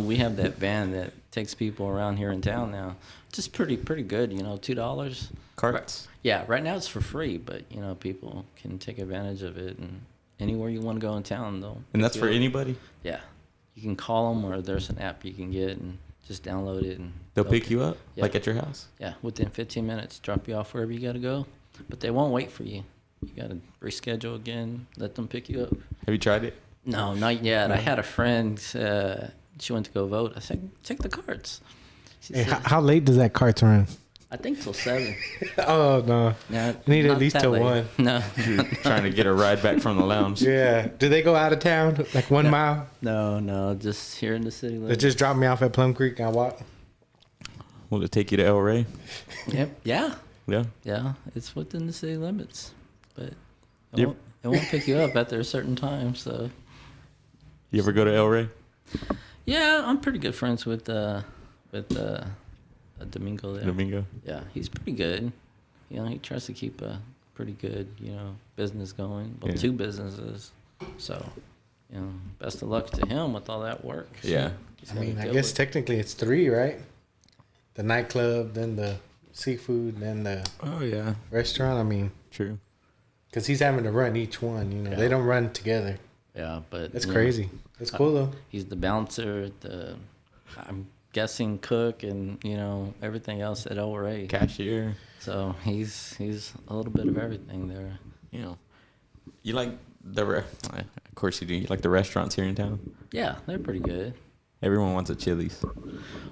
we have that van that takes people around here in town now. Just pretty good. $2. Carts. Yeah, right now it's for free, but people can take advantage of it, and anywhere you want to go in town, though. And that's for anybody? Yeah, you can call them, or there's an app you can get and just download it, and They'll pick you up, Yeah. like at your house? Yeah, within 15 minutes, drop you off wherever you got to go. But they won't wait for you. You got to reschedule again, let them pick you up. Have you tried it? No, not yet. I had a friend, she went to go vote. I said, take the carts. She Hey, said, how late does that cart run? I think till 7. Oh, no. No, I need not at least that till late. 1. No. Trying to get a ride back from the lounge. Yeah. Do they go out of town? Like 1 mile? No, just here in the city. They just drop me off at Plum Creek and I walk? Will it take you to El Rey? Yep. Yeah. Yeah. It's within the city limits, but Yep. it won't pick you up after a certain time. So. You ever go to El Rey? Yeah, I'm pretty good friends with Domingo there. Domingo? Yeah, he's pretty good. He tries to keep a pretty good, business going. Well, Yeah. 2 businesses. So, best of luck to him with all that work. Yeah. He's I gotta mean, I deal guess with- technically it's 3, right? The nightclub, then the seafood and the Oh yeah, restaurant. I mean, true. because he's having to run each one. You know, they don't run together. Yeah, but That's you crazy. That's cool though. he's the bouncer, I'm guessing cook, and everything else at El Rey. Cashier. So he's a little bit of everything there. You like of course you do. You like the restaurants here in town? Yeah, they're pretty good. Everyone wants a Chili's.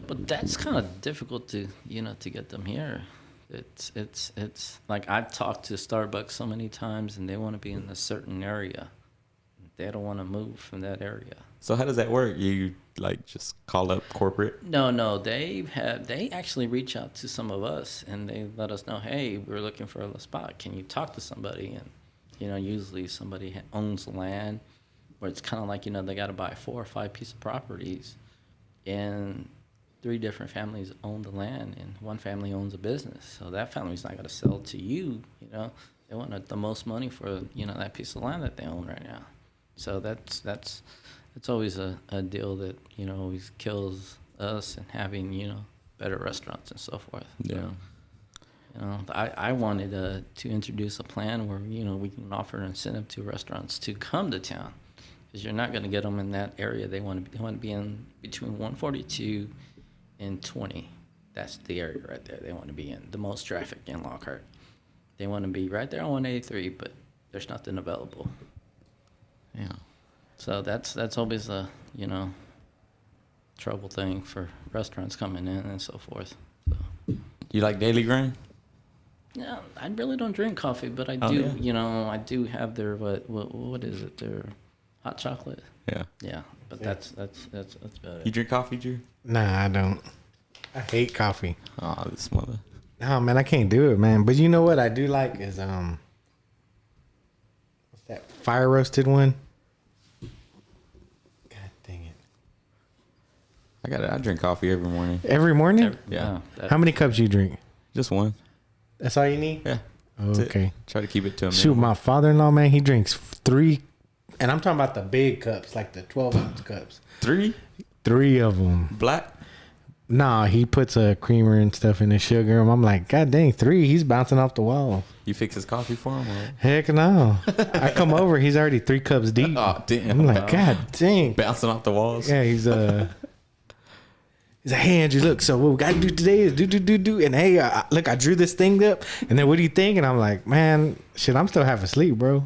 But that's kind of difficult to get them here. It's like I've talked to Starbucks so many times, and they want to be in a certain area. They don't want to move from that area. So how does that work? You like just call up corporate? No, they actually reach out to some of us, and they let us know, hey, we're looking for a spot. Can you talk to somebody? And usually somebody owns the land, where it's kind of like they got to buy 4 or 5 pieces of properties, and 3 different families own the land, and one family owns a business. So that family's not going to sell to you. They want the most money for that piece of land that they own right now. So that's always a deal that always kills us and having better restaurants and so forth. Yeah. I wanted to introduce a plan where we can offer an incentive to restaurants to come to town, because you're not going to get them in that area. They want to be in between 142 and 20. That's the area right there they want to be in. The most traffic in Lockhart. They want to be right there on 183, but there's nothing available. Yeah. So that's always a trouble thing for restaurants coming in and so forth. So. You like daily grind? Yeah, I really don't drink coffee, but I do. Yeah. I do have their what is it? Their hot chocolate. Yeah. Yeah, but that's about it. You drink coffee, Drew? Nah, I don't. I hate coffee. Oh, this mother. No, man, I can't do it, man. But you know what I do like is what's that fire roasted one? God dang it! I drink coffee every morning. Every morning? Yeah. How many cups you drink? Just one. That's all you need? Yeah. Okay. Try to keep it to a Shoot, minimum. my father-in-law, man, he drinks 3, and I'm talking about the big cups, like the 12-ounce cups. 3? 3 of them. Black? Nah, he puts a creamer and stuff in the sugar. I'm like, God dang, 3. He's bouncing off the wall. You fix his coffee for him? Or? Heck no. I come over, he's already 3 cups deep. Oh, damn. I'm like, God dang. Bouncing off the walls? Yeah, he's like, hey, Andrew, look, so what we got to do today is do. And hey, look, I drew this thing up. And then what do you think? And I'm like, man, shit, I'm still half asleep, bro.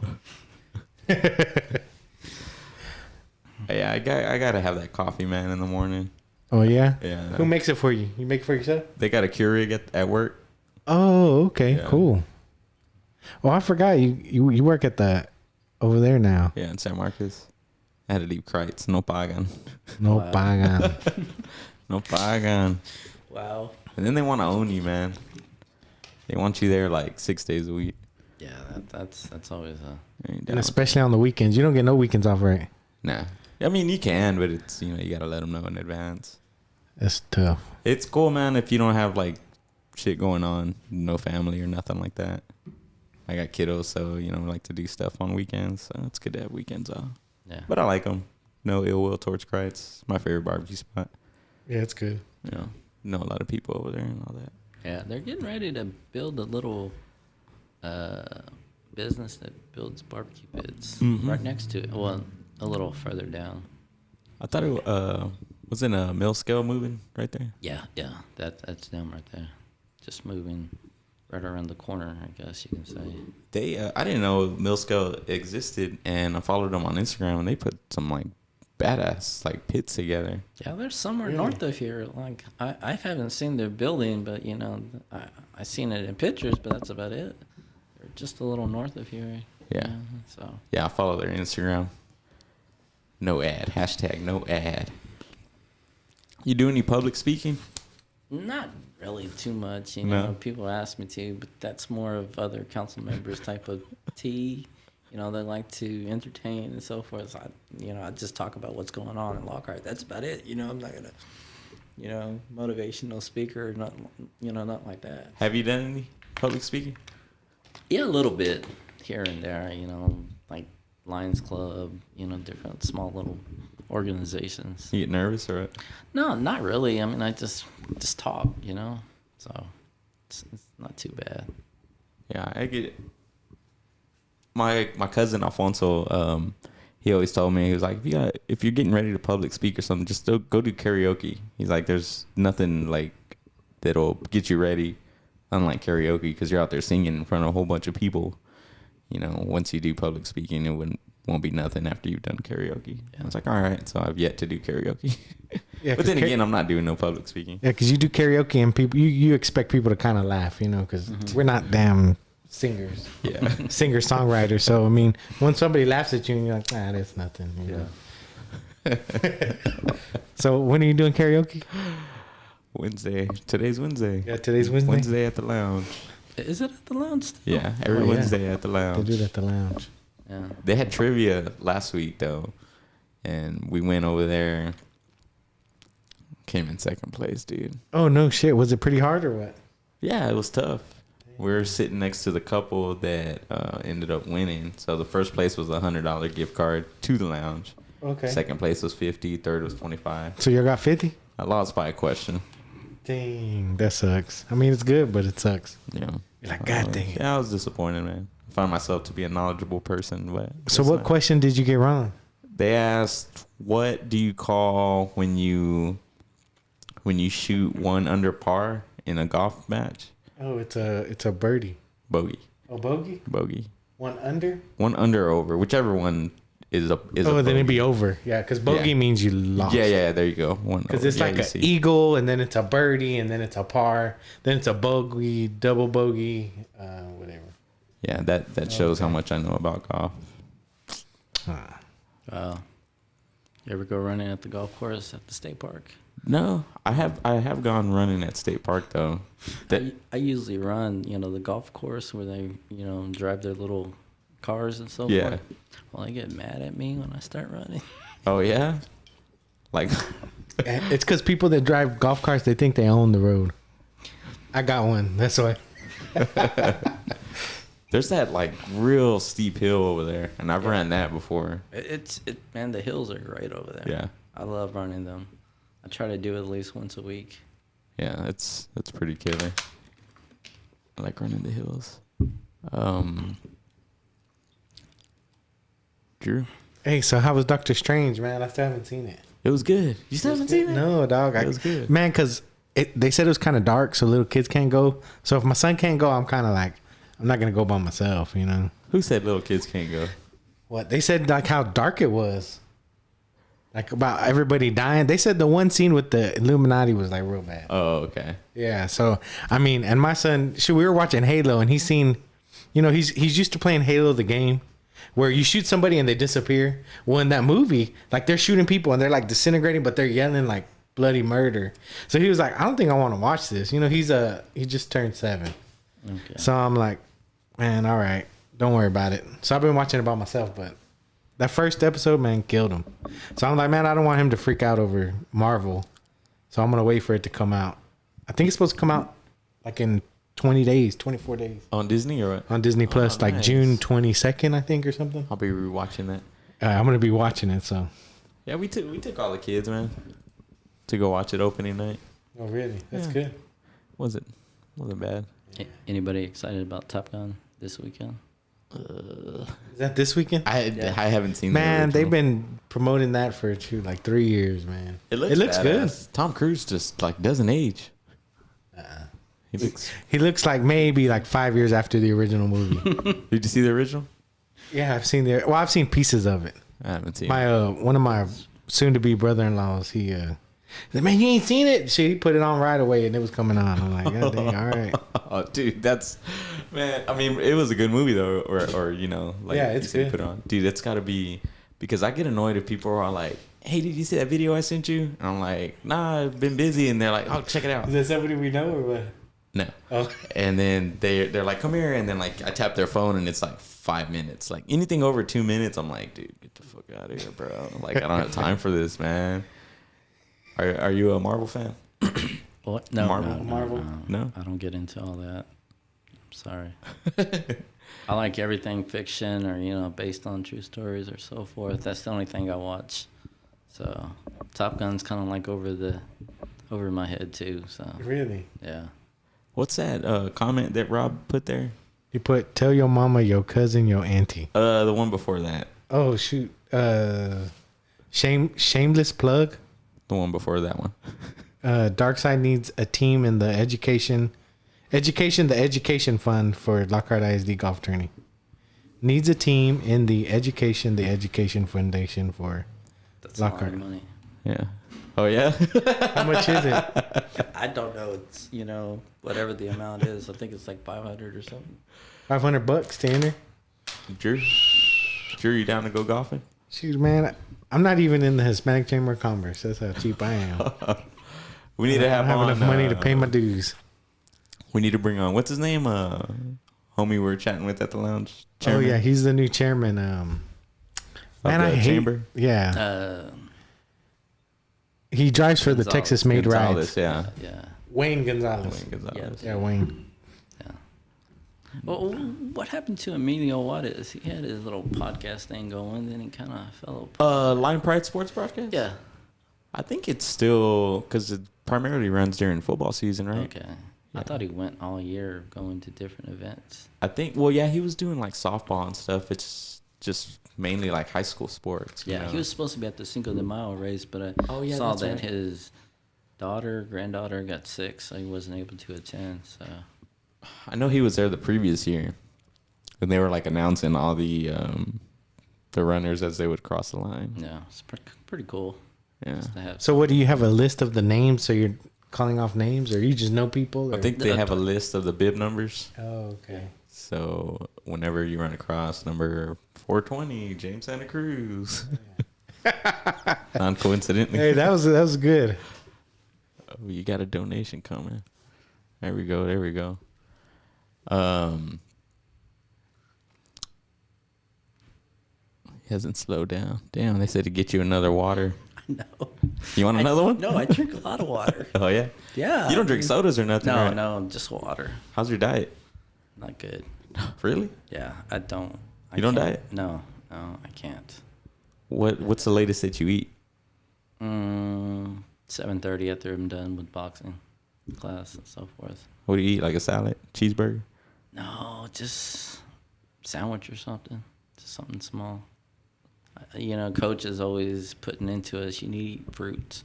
Yeah, I got to have that coffee, man, in the morning. Oh, yeah? Yeah. Who makes it for you? You make it for yourself? They got a Keurig at work. Oh, okay, Yeah. cool. Oh, I forgot you work at over there now. Yeah, in San Marcos. I had to leave Kreitz. No pagan. No Wow. pagan. No pagan. Wow. And then they want to own you, man. They want you there like 6 days a week. Yeah, that's always a. And especially on the weekends. You don't get no weekends off, right? Nah. I mean, you can, but it's, you got to let them know in advance. That's tough. It's cool, man, if you don't have like shit going on, no family or nothing like that. I got kiddos, so, like to do stuff on weekends. So it's good to have weekends off. Yeah. But I like them. No ill will towards Kreitz. It's my favorite barbecue spot. Yeah, it's good. Know a lot of people over there and all that. Yeah, they're getting ready to build a little business that builds barbecue pits right next to it. Well, a little further down. I thought it was in a mill scale moving right there. Yeah, that's them right there. Just moving right around the corner, I guess you can say. They I didn't know mill scale existed, and I followed them on Instagram, and they put some like badass like pits together. Yeah, there's somewhere north of here. Like I haven't seen their building, but I seen it in pictures, but that's about it. They're just a little north of here. Yeah. So Yeah, I follow their Instagram. No ad. # no ad. You do any public speaking? not really too much. No. People ask me to, but that's more of other council members type of tea. They like to entertain and so forth. So I just talk about what's going on in Lockhart. That's about it. I'm not gonna, motivational speaker, not like that. Have you done any public speaking? Yeah, a little bit here and there. Like Lions Club. Different small little organizations. You get nervous or what? No, not really. I mean, I just talk. So it's not too bad. Yeah, I get it. My cousin Alfonso, he always told me, he was like, if you're getting ready to public speak or something, just go do karaoke. He's like, there's nothing like that'll get you ready, unlike karaoke, because you're out there singing in front of a whole bunch of people. You know, once you do public speaking, it won't be nothing after you've done karaoke. Yeah. I was like, all right, so I've yet to do karaoke. Yeah, but then again, I'm not doing no public speaking. Yeah, because you do karaoke and people, you expect people to kind of laugh, you know, because we're not damn singers. Yeah. Singer-songwriters. So, I mean, when somebody laughs at you and you're like, nah, that's nothing. You know? So, when are you doing karaoke? Wednesday. Today's Wednesday. Yeah, today's Wednesday. Wednesday at the lounge. Is it at the lounge still? Yeah, every Wednesday at the lounge. They do it at the lounge. Yeah. They had trivia last week, though, and we went over there. Came in second place, dude. Oh, no shit. Was it pretty hard or what? Yeah, it was tough. We were sitting next to the couple that ended up winning. So the first place was a $100 gift card to the lounge. Okay. Second place was 50. Third was 25. So you got 50? I lost by a question. Dang, that sucks. I mean, it's good, but it sucks. Yeah. You're like, God dang it. Yeah, I was disappointed, man. I found myself to be a knowledgeable person, but. So what question did you get wrong? They asked, what do you call when you shoot one under par in a golf match? Oh, it's a birdie. Bogey. Oh, bogey? Bogey. One under? One under or over, whichever one is a then it'd be over. Yeah, because bogey means you lost. Yeah, there you go. One because it's like an eagle, and then it's a birdie, and then it's a par, then it's a bogey, double bogey, whatever. Yeah, that shows how much I know about golf. Wow. You ever go running at the golf course at the state park? No, I have gone running at State Park though. I usually run, the golf course where they, drive their little cars and so forth. Well, they get mad at me when I start running. Oh yeah, like it's because people that drive golf carts, they think they own the road. I got one. That's why. There's that like real steep hill over there, and I've ran that before. Man, the hills are great over there. Yeah, I love running them. I try to do it at least once a week. Yeah, that's pretty killer. I like running the hills. Drew? Hey, so how was Doctor Strange, man? I still haven't seen it. It was good. You still haven't seen it? No, dog. It was good. Man, because they said it was kind of dark, so little kids can't go. So if my son can't go, I'm kind of like, I'm not going to go by myself, you know? Who said little kids can't go? What? They said, like, how dark it was. Like, about everybody dying. They said the one scene with the Illuminati was, like, real bad. Oh, okay. Yeah, so, I mean, and my son, we were watching Halo, and he's seen, he's used to playing Halo the game, where you shoot somebody and they disappear. Well, in that movie, like, they're shooting people, and they're, like, disintegrating, but they're yelling, like, bloody murder. So he was like, I don't think I want to watch this. He just turned 7. Okay. So I'm like, man, all right, don't worry about it. So I've been watching it by myself, but that first episode, man, killed him. So I'm like, man, I don't want him to freak out over Marvel. So I'm going to wait for it to come out. I think it's supposed to come out like in 24 days. On Disney or what? On Disney Plus, like nice. June 22nd, I think, or something. I'll be rewatching that. I'm going to be watching it, so. Yeah, we took all the kids, man, to go watch it opening night. Oh, really? That's good. Wasn't bad. Anybody excited about Top Gun this weekend? Is that this weekend? I haven't seen. Man, they've been promoting that for 3 years, man. It looks good. Tom Cruise just like doesn't age. He looks like maybe like 5 years after the original movie. Did you see the original? Yeah, I've seen pieces of it. I haven't seen one of my soon-to-be brother-in-laws. He said, man, you ain't seen it? Shit, he put it on right away, and it was coming on. I'm like, God dang, all right. Oh, dude, man. I mean, it was a good movie though, or like yeah, it's good. Put it on, dude. It's got to be, because I get annoyed if people are like, hey, did you see that video I sent you? And I'm like, nah, I've been busy, and they're like, oh, check it out. Is that somebody we know or what? No. Oh. And then they're like, come here, and then like I tap their phone, and it's like 5 minutes. Like anything over 2 minutes, I'm like, dude, get the fuck out of here, bro. Like I don't have time for this, man. Are you a Marvel fan? What? No, Marvel? No? I don't get into all that. I'm sorry. I like everything fiction or, based on true stories or so forth. That's the only thing I watch. So Top Gun's kind of like over my head too. So Really? Yeah. What's that comment that Rob put there? You put, tell your mama, your cousin, your auntie. The one before that. Oh, shoot. Shameless plug. The one before that one. Darkside needs a team in the education fund for Lockhart ISD golf tourney. Needs a team in the education foundation for That's a lot Lockhart. of money. Yeah. Oh, yeah? How much is it? I don't know. It's, whatever the amount is. I think it's like 500 or something. $500 to enter? Drew, you down to go golfing? Shoot, man. I'm not even in the Hispanic Chamber of Commerce. That's how cheap I am. We need to have I don't have enough money to pay my dues. We need to bring on, what's his name? Homie we were chatting with at the lounge. Chairman. Oh, yeah. He's the new chairman. Man, I hate... chamber? Yeah. He drives for the Texas Made Rides. Yeah. Yeah. Wayne Gonzalez. Yeah, Wayne. Yeah. Well, what happened to Emilio Juarez? He had his little podcast thing going, then he kind of fell apart. Line Pride Sports Broadcast? Yeah. I think it's still, because it primarily runs during football season, right? Okay. I thought he went all year going to different events. I think, well, yeah, he was doing like softball and stuff. It's just mainly like high school sports. Yeah, he was supposed to be at the Cinco de Mayo race, but I saw that his granddaughter got sick, so he wasn't able to attend. So I know he was there the previous year, and they were like announcing all the runners as they would cross the line. yeah, it's pretty cool. Yeah. Just to have So what, do you have a list of the names? So you're calling off names, or you just know people? Or? I think they have a list of the bib numbers. Oh, okay. So whenever you run across number 420, James Santa Cruz. Non-coincidentally. Hey, that was good. Oh, you got a donation coming. There we go. He hasn't slowed down. Damn, they said to get you another water. No. You want another one? No, I drink a lot of water. Oh, yeah? Yeah. You don't drink sodas or nothing, right? No, just water. How's your diet? Not good. Really? Yeah, I don't. You don't can't- diet? No, I can't. What's the latest that you eat? 7:30 after I'm done with boxing class and so forth. What do you eat? Like a salad? Cheeseburger? No, just sandwich or something. Just something small. Coach is always putting into us, you need to eat fruits,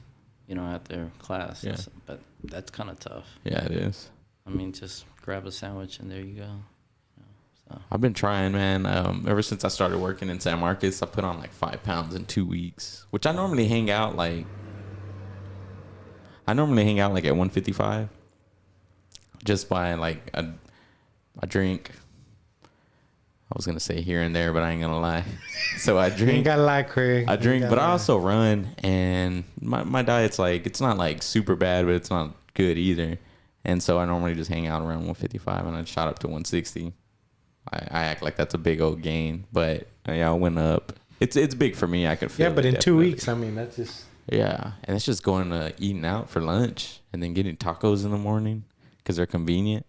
after class. Yeah. But that's kind of tough. Yeah, it is. I mean, just grab a sandwich and there you go. I've been trying, man. Ever since I started working in San Marcos, I put on like 5 pounds in 2 weeks, which I normally hang out like at 155, just by like I drink. I was gonna say here and there, but I ain't gonna lie. So I drink. You ain't gotta lie, Craig. I drink, but I also run, and my diet's like, it's not like super bad, but it's not good either. And so I normally just hang out around 155, and I shot up to 160. I act like that's a big old gain, but yeah, I went up. It's big for me. I could feel. Yeah, but it, in definitely. 2 weeks, I mean, that's just. Yeah, and it's just going to eating out for lunch and then getting tacos in the morning because they're convenient.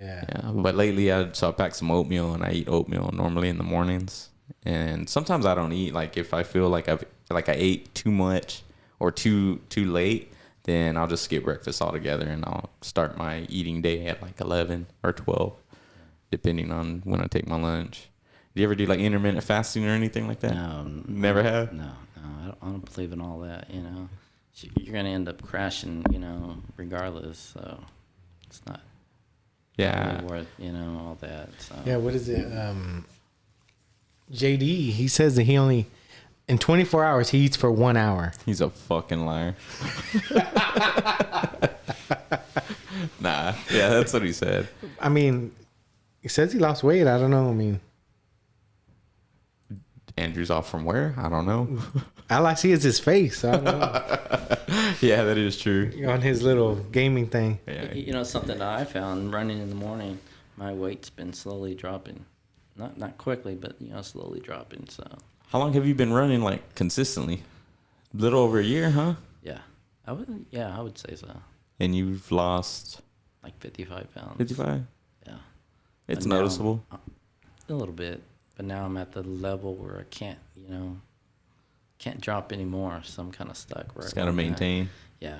Yeah. But lately, I pack some oatmeal, and I eat oatmeal normally in the mornings. And sometimes I don't eat. Like if I feel like I ate too much or too late, then I'll just skip breakfast altogether, and I'll start my eating day at like 11 or 12, depending on when I take my lunch. Do you ever do like intermittent fasting or anything like that? No. Never have? No. I don't believe in all that, You're going to end up crashing, regardless. So it's not really worth, all that. So. Yeah, what is it? JD, he says that he only, in 24 hours, he eats for 1 hour. He's a fucking liar. Nah. Yeah, that's what he said. I mean, he says he lost weight. I don't know. I mean, Andrew's off from where? I don't know. all I see is his face. So I don't know. Yeah, that is true. On his little gaming thing. Yeah. Something that I found running in the morning, my weight's been slowly dropping. Not quickly, but slowly dropping. So. How long have you been running like consistently? A little over a year, huh? Yeah, I would say so. And you've lost Like 55 pounds. 55? Yeah. It's But now noticeable. a little bit, but now I'm at the level where I can't drop anymore. So I'm kind of stuck. Just gotta maintain. Yeah,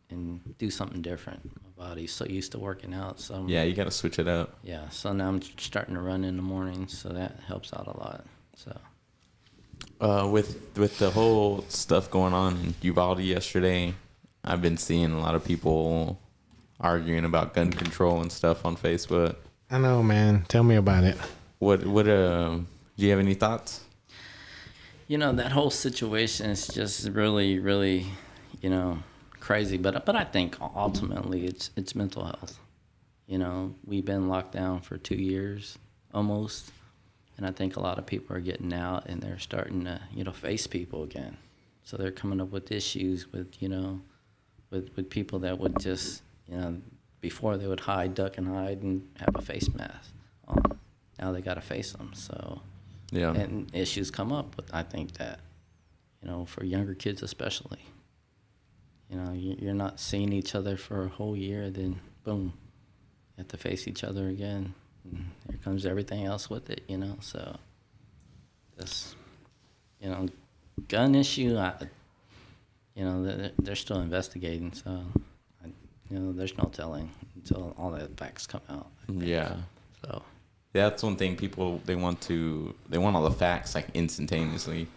and do something different. My body's so used to working out. So Yeah, you got to switch it up. yeah. So now I'm starting to run in the morning, so that helps out a lot. So With the whole stuff going on in Uvalde yesterday, I've been seeing a lot of people arguing about gun control and stuff on Facebook. I know, man. Tell me about it. What do you have any thoughts? that whole situation is just really, really, crazy. But I think ultimately it's mental health. We've been locked down for 2 years almost, and I think a lot of people are getting out and they're starting to face people again. So they're coming up with issues with with people that would just before they would hide, duck and hide, and have a face mask on. Now they got to face them. So Yeah. and issues come up. But I think that for younger kids especially, you're not seeing each other for a whole year, then boom, you have to face each other again. And here comes everything else with it, So this, gun issue, they're still investigating. So, there's no telling until all the facts come out. Yeah. So. Yeah, that's one thing people they want all the facts like instantaneously,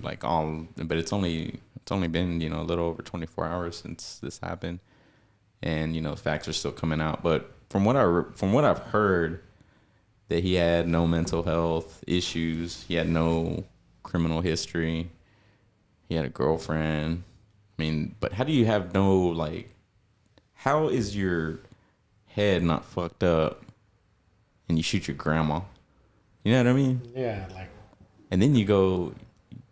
like all, but it's only been a little over 24 hours since this happened, and facts are still coming out. But from what I've heard, that he had no mental health issues, he had no criminal history, he had a girlfriend. I mean, but how do you have how is your head not fucked up? And you shoot your grandma. You know what I mean? Yeah, and then you go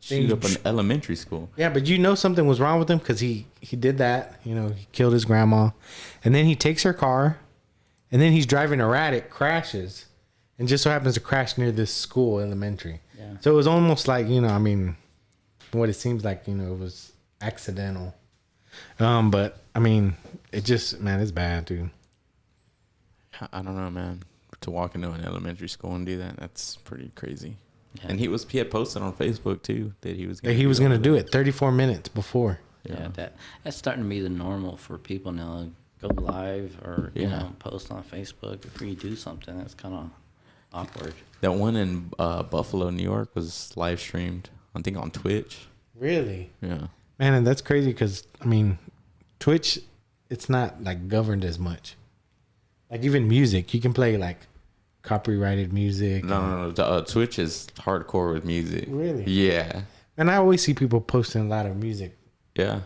shoot up an elementary school. Yeah, but something was wrong with him because he did that. He killed his grandma. And then he takes her car. And then he's driving erratic, crashes. And just so happens to crash near this school, elementary. Yeah. So it was almost like, what it seems like, it was accidental. But, it just, man, it's bad, dude. I don't know, man. To walk into an elementary school and do that, that's pretty crazy. Yeah. And he had posted on Facebook too that he was gonna do it 34 minutes before. Yeah, that's starting to be the normal for people now. Go live or post on Facebook before you do something. That's kind of awkward. That one in Buffalo, New York, was live streamed. I think on Twitch. Really? Yeah. Man, and that's crazy because Twitch, it's not governed as much. Even music, you can play copyrighted music. No. Twitch is hardcore with music. Really? Yeah. And I always see people posting a lot of music. Yeah.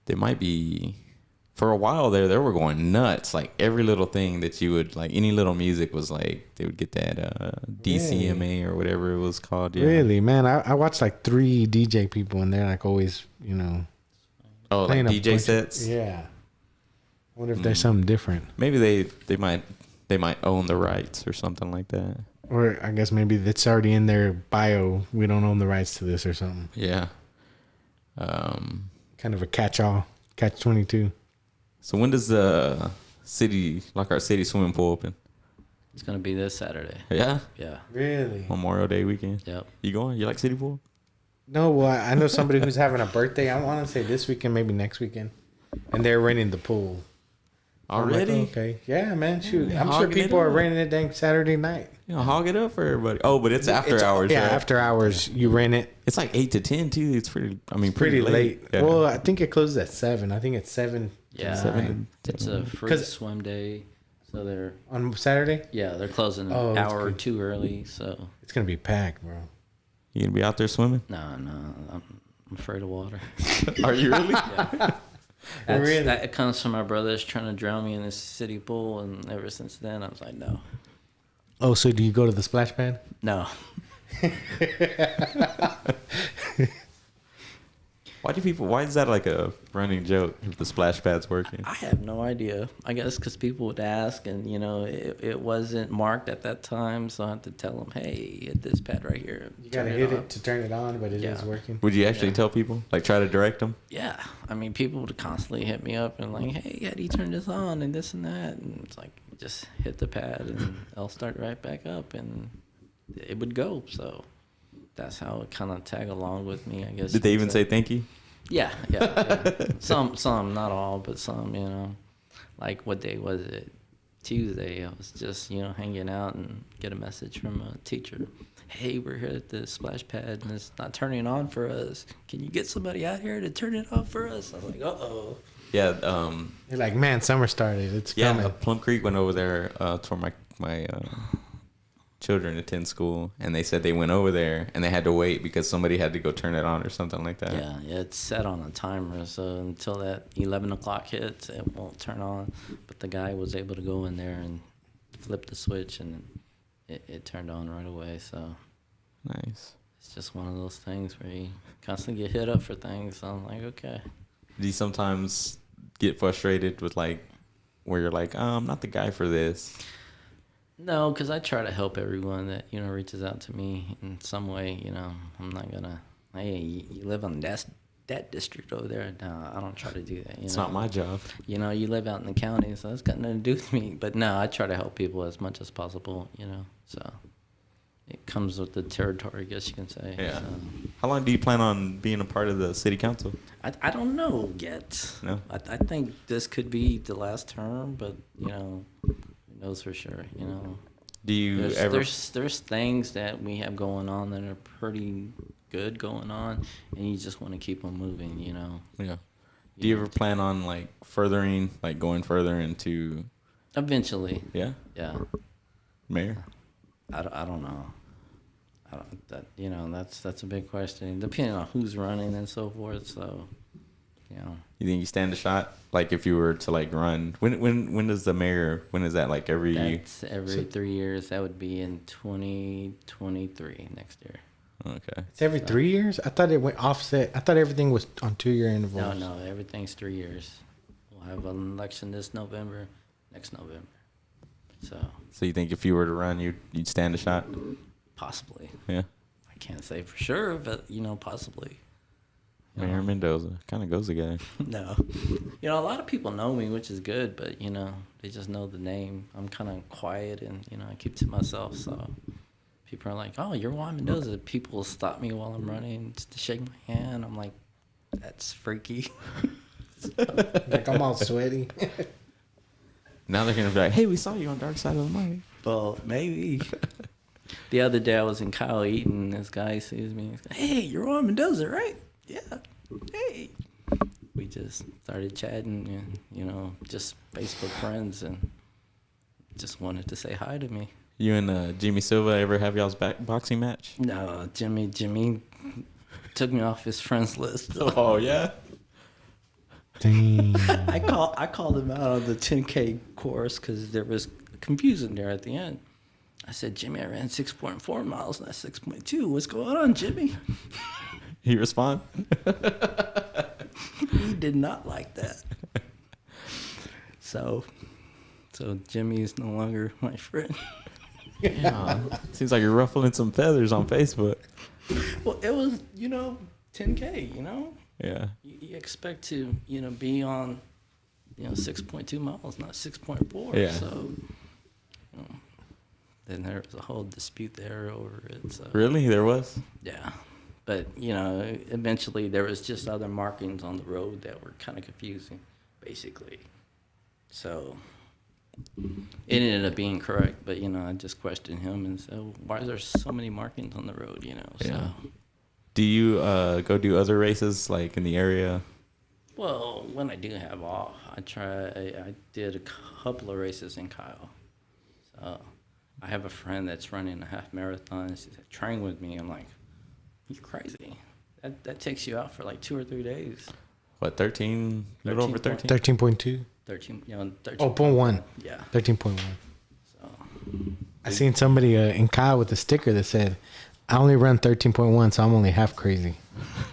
They might be. For a while there, they were going nuts. Every little thing that you would any little music was they would get that DCMA or whatever it was called. Yeah. Really, man. I watched 3 DJ people and they're always, Oh, like DJ sets? Yeah. I wonder if there's something different. Maybe they might own the rights or something like that. Or I guess maybe it's already in their bio. We don't own the rights to this or something. Yeah. Kind of a catch-all, catch-22. So when does the city, our city swimming pool open? It's gonna be this Saturday. Yeah. Yeah. Really? Memorial Day weekend. Yep. You going? You like city pool? No, well, I know somebody who's having a birthday. I want to say this weekend, maybe next weekend, and they're renting the pool. Already? Okay. Yeah, man. Shoot. I'm sure hogging people it are up. renting it dang Saturday night. Hog it up for everybody. Oh, but it's after hours. Yeah, right? after hours you rent it. It's 8 to 10 too. It's Pretty late. Yeah. Well, I think it closes at 7. I think it's 7. Yeah. 7 to It's a free 'Cause- swim day, so they're On Saturday. they're closing an that's hour or good. two early. So It's gonna be packed, bro. You gonna be out there swimming? no, I'm afraid of water. Are you really? Really? That comes from my brothers trying to drown me in this city pool, and ever since then I was like, no. Oh, so do you go to the splash pad? No. Why is that a running joke if the splash pad's working? I have no idea. I guess because people would ask, and it wasn't marked at that time, so I had to tell them, "Hey, hit this pad right here." You gotta hit it to turn it on, but it is working. Would you actually tell people? Try to direct them? Yeah, I mean, people would constantly hit me up and "Hey, how do you turn this on?" and this and that, and it's just hit the pad and I'll start right back up, and it would go. So that's how it kind of tag along with me, I guess. Did they even say thank you? Yeah. Some, not all, but some. like, what day was it? Tuesday. I was just, hanging out and get a message from a teacher. Hey, we're here at the splash pad and it's not turning on for us. Can you get somebody out here to turn it on for us? I was like, uh-oh. Yeah. You're like, man, summer started. It's coming. Plum Creek went over there for my children attend school, and they said they went over there and they had to wait because somebody had to go turn it on or something like that. Yeah, it's set on a timer, so until that 11 o'clock hits, it won't turn on. But the guy was able to go in there and flip the switch, and it turned on right away. So nice. It's just one of those things where you constantly get hit up for things. So I'm like, okay. Do you sometimes get frustrated with, like, where you're like, I'm not the guy for this? No, because I try to help everyone that, reaches out to me in some way. I'm not going to, hey, you live on that district over there. No, I don't try to do that. It's not my job. You live out in the county, so it's got nothing to do with me. But no, I try to help people as much as possible, So it comes with the territory, I guess you can say. Yeah. So. How long do you plan on being a part of the city council? I don't know yet. No? I think this could be the last term, but, who knows for sure, Do you There's things that we have going on that are pretty good going on, and you just want to keep them moving, Yeah. Do you ever plan on, like, going further into... Eventually. Yeah? Yeah. Mayor? I don't know. That's a big question, depending on who's running and so forth, so, You think you stand a shot? Like, if you were to, like, run... When does the mayor... When is that, like, every... That's every 3 years. That would be in 2023 next year. Okay. It's every 3 years? I thought it went offset. I thought everything was on 2-year intervals. No, everything's 3 years. We'll have an election next November. So you think if you were to run, you'd stand a shot? Possibly. Yeah. I can't say for sure, but, possibly. Mayor Mendoza. Kind of goes together. No. A lot of people know me, which is good, but, they just know the name. I'm kind of quiet and, I keep to myself, so people are like, oh, you're Juan Mendoza. People stop me while I'm running just to shake my hand. I'm like, that's freaky. Like, I'm all sweaty. Now they're going to be like, hey, we saw you on Dark Side of the Mic. Well, maybe. The other day I was in Kyle eating. This guy sees me. He's like, hey, you're Juan Mendoza, right? Yeah. Hey. We just started chatting and, just Facebook friends and just wanted to say hi to me. You and Jimmy Silva ever have y'all's boxing match? No, Jimmy took me off his friends list. Oh, yeah? Dang. I called him out on the 10K course because there was confusion there at the end. I said, Jimmy, I ran 6.4 miles, not 6.2. What's going on, Jimmy? He respond? He did not like that. So Jimmy is no longer my friend. Yeah. Seems like you're ruffling some feathers on Facebook. Well, it was, 10K, Yeah. You expect to, be on, 6.2 miles, not 6.4. Yeah. So, then there was a whole dispute there over it. So. Really? There was? Yeah. But, eventually there was just other markings on the road that were kind of confusing, basically. So it ended up being correct, but, I just questioned him and said, why is there so many markings on the road, So. Yeah. Do you go do other races, like, in the area? Well, when I do have off, I did a couple of races in Kyle. So I have a friend that's running a half marathon. She said, train with me. I'm like, you're crazy. That takes you out for like 2 or 3 days. What, 13? A little over 13? 13.2. 13. 13. Oh, 0.1. Yeah. 13.1. So I seen somebody in Kyle with a sticker that said, I only run 13.1, so I'm only half crazy.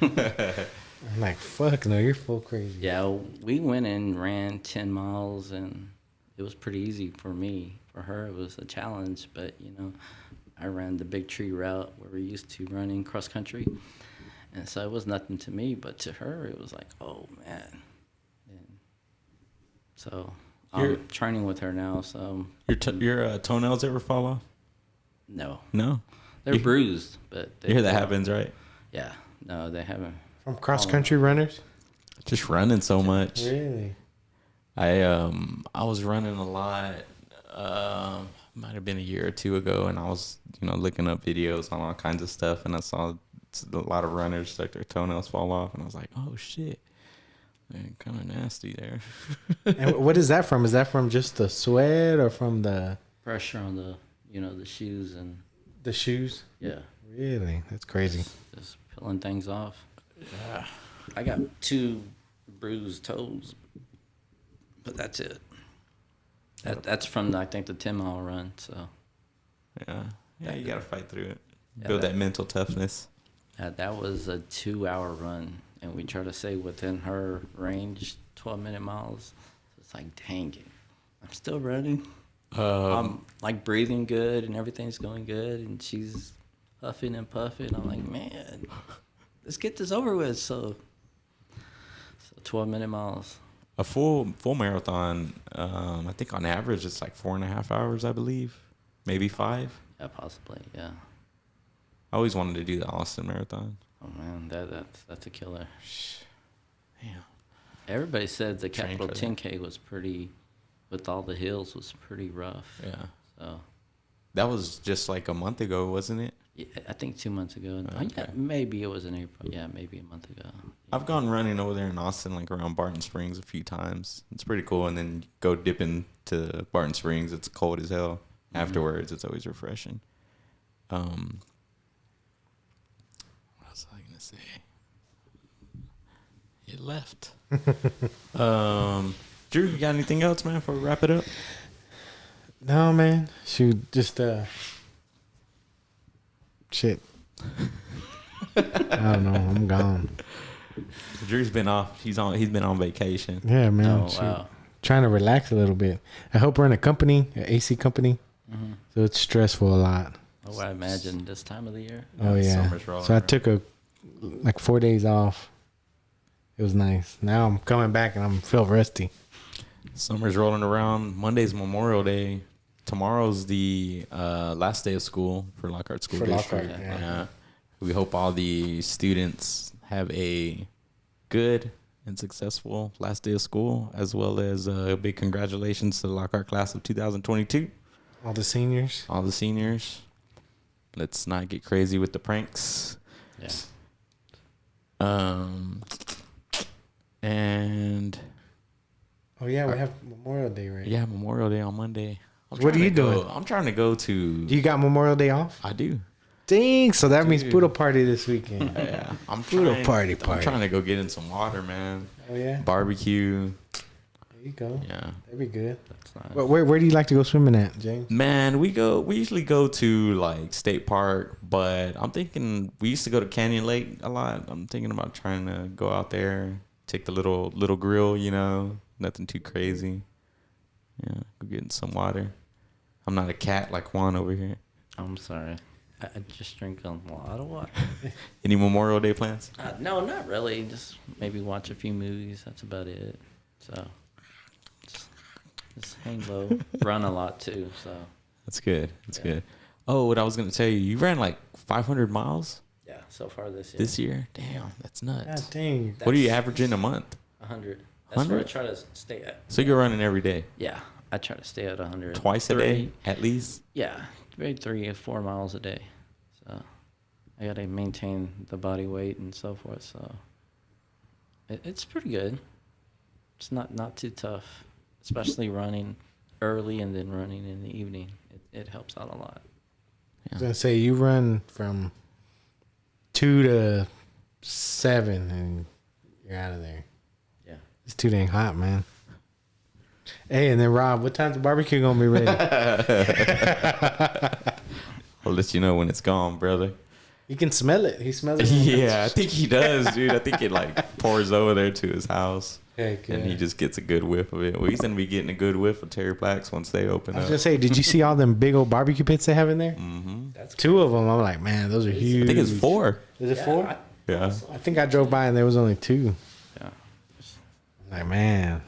I'm like, fuck no, you're full crazy. yeah, we went and ran 10 miles, and it was pretty easy for me. For her, it was a challenge, but, I ran the Big Tree route where we're used to running cross country. And so it was nothing to me, but to her, it was like, oh, man. And so I'm training with her now, so. Your toenails ever fall off? No. No? They're bruised, but. You hear that happens, right? Yeah. No, they haven't. From cross country runners? Just running so much. Really? I was running a lot. Might have been a year or two ago, and I was looking up videos on all kinds of stuff, and I saw a lot of runners like their toenails fall off, and I was like, oh shit, man, kind of nasty there. And what is that from? Is that from just the sweat or from the Pressure on the the shoes and the shoes? yeah, Really? That's crazy. just peeling things off. Yeah. I got 2 bruised toes, but that's it. That's from I think the 10-mile run. So Yeah, you gotta fight through it. Yeah, Build that mental toughness. that was a 2-hour run, and we try to stay within her range, 12-minute miles. So it's like, dang it, I'm still running. I'm like breathing good and everything's going good, and she's huffing and puffing. I'm like, man, let's get this over with. So 12-minute miles. A full marathon, I think on average it's like 4.5 hours, I believe, maybe 5. Yeah, possibly. Yeah. I always wanted to do the Austin Marathon. Oh man, that's a killer. Damn. Everybody said the Train Capital for that. 10K was pretty, with all the hills, was pretty rough. Yeah. So That was just like a month ago, wasn't it? yeah, I think 2 months ago. Okay. Yeah, maybe it was in April. Yeah, maybe a month ago. I've gone running over there in Austin, like around Barton Springs a few times. It's pretty cool. And then go dip into Barton Springs. It's cold as hell. Afterwards, it's always refreshing. What was I going to say? It left. Drew, you got anything else, man, before we wrap it up? No, man. Shoot, just shit. I don't know. I'm gone. Drew's been off. He's been on vacation. Yeah, man. Oh shoot. wow. Trying to relax a little bit. I hope we're in a company, an AC company, so it's stressful a lot. Oh, I imagine this time of the year. Oh yeah. Summer's rolling So I around. took 4 days off. It was nice. Now I'm coming back and I'm feel rusty. Summer's rolling around. Monday's Memorial Day. Tomorrow's the last day of school for Lockhart School For District. Lockhart, yeah. We hope all the students have a good and successful last day of school, as well as a big congratulations to the Lockhart class of 2022. All the seniors. All the seniors. Let's not get crazy with the pranks. Yeah. And Oh yeah, we have Memorial Day, right? yeah, Memorial Day on Monday. What are you doing? I'm trying to go to. Do you got Memorial Day off? I do. Dang, so that means Dude. poodle party this weekend. Yeah, I'm Poodle trying. party. I'm trying to go get in some water, man. Oh yeah, Barbecue. there you go. Yeah, That'd be good. That's nice. But where do you like to go swimming at, James? man. We usually go to like State Park, but I'm thinking we used to go to Canyon Lake a lot. I'm thinking about trying to go out there, take the little grill. Nothing too crazy. Yeah, go get in some water. I'm not a cat like Juan over here. I'm sorry. I just drink a lot of water. Any Memorial Day plans? No, not really. Just maybe watch a few movies. That's about it. So just hang low. Run a lot too. So That's good. That's Yeah. good. Oh, what I was gonna tell you, you ran like 500 miles yeah, so far this year. this year. Damn, that's God nuts. dang. What are you averaging a month? 100. That's what I 100? try to stay at. So you're running every day, Yeah, I try to stay at 100. twice a day at least. Yeah, maybe 3 or 4 miles a day. So I got to maintain the body weight and so forth. So it's pretty good. It's not too tough, especially running early and then running in the evening. It helps out a lot. I was gonna say you run from 2 to 7 and you're out of there. Yeah. It's too dang hot, man. Hey, and then Rob, what time's the barbecue gonna be ready? I'll let you know when it's gone, brother. You can smell it. He smells it. Yeah, I think he does, dude. I think it like pours over there to his house, Heck, and he yeah. just gets a good whiff of it. Well, he's gonna be getting a good whiff of Terry Blacks once they open I was up. gonna say, did you see all them big old barbecue pits they have in there? Mm-hmm. That's 2 of them. I'm like, man, those are huge. I think it's 4. Is it 4? Yeah. I think I drove by and there was only 2. Yeah. Like, man,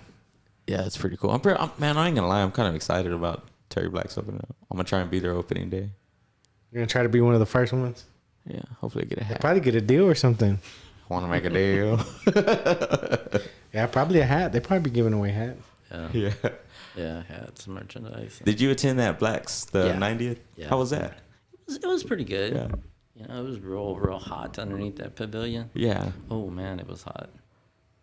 Yeah, it's pretty cool. Man, I ain't gonna lie. I'm kind of excited about Terry Black's opening up. I'm gonna try and be there opening day. you're gonna try to be one of the first ones. Yeah, hopefully I get a hat. Probably get a deal or something. Want to make a deal? Yeah, probably a hat. They probably be giving away hats. Yeah. Yeah. Yeah, hats, merchandise. Did you attend that Blacks, the Yeah. 90th? Yeah. How was that? It was pretty good. Yeah. You know, it was real hot underneath that pavilion. Yeah. Oh man, it was hot.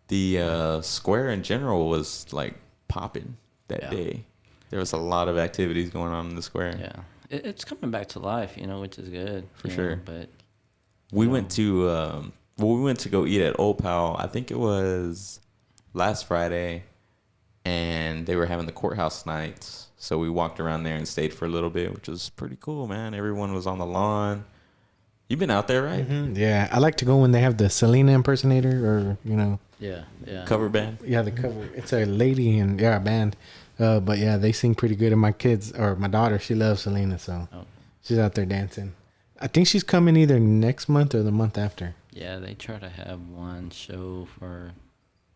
The square in general was like popping that Yeah. day. There was a lot of activities going on in the square. Yeah, it's coming back to life, you know, which is good. For you sure. know, but We went to we went to go eat at Old Pal. I think it was last Friday, and they were having the courthouse nights. So we walked around there and stayed for a little bit, which was pretty cool, man. Everyone was on the lawn. You've been out there, right? Mm-hmm. Yeah, I like to go when they have the Selena impersonator, or yeah. Cover band. yeah, the cover. It's a lady and a band, but yeah, they sing pretty good. And my kids or my daughter, she loves Selena, so Oh. she's out there dancing. I think she's coming either next month or the month after. Yeah, they try to have one show for,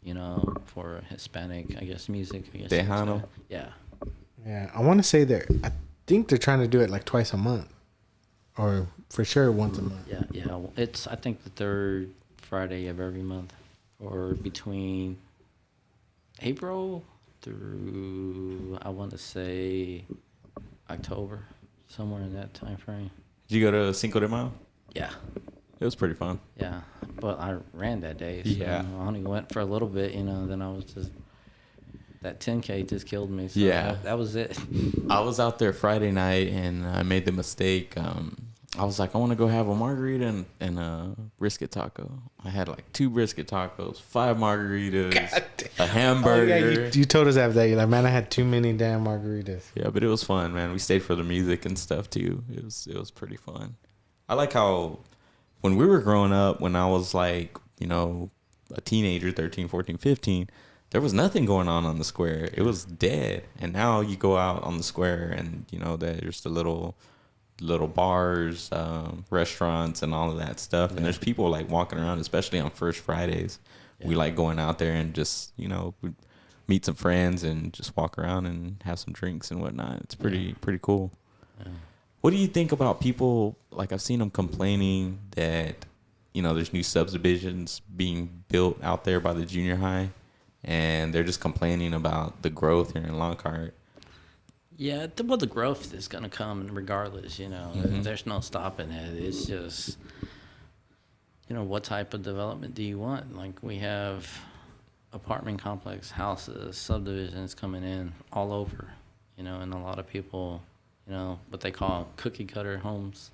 you know, for Hispanic, I guess, music. I guess. Tejano? Yeah. Yeah, I want to say I think they're trying to do it like twice a month, or for sure once a month. Yeah. Well, it's, I think, the third Friday of every month, or between April through, I want to say, October, somewhere in that time frame. Did you go to Cinco de Mayo? Yeah. It was pretty fun. Yeah, but I ran that day. So Yeah. I only went for a little bit, you know. Then I was just, that 10K just killed me. So Yeah. that was it. I was out there Friday night, and I made the mistake. I was like, I want to go have a margarita and a brisket taco. I had like 2 brisket tacos, 5 margaritas, a hamburger. Oh, yeah, you told us after that. You're like, man, I had too many damn margaritas. Yeah, but it was fun, man. We stayed for the music and stuff too. It was pretty fun. I like how when we were growing up, when I was like, you know, a teenager, 13, 14, 15, there was nothing going on the square. It was dead. And now you go out on the square and, you know, there's the little bars, restaurants and all of that stuff. And there's people like walking around, especially on First Fridays. We like going out there and just, you know, meet some friends and just walk around and have some drinks and whatnot. It's pretty cool. Yeah. What do you think about people, like I've seen them complaining that, you know, there's new subdivisions being built out there by the junior high, and they're just complaining about the growth here in Lockhart. Yeah, well, the growth is going to come regardless, you know. There's no stopping it. It's just, you know, what type of development do you want? Like, we have apartment complex, houses, subdivisions coming in all over, you know, and a lot of people, you know, what they call cookie cutter homes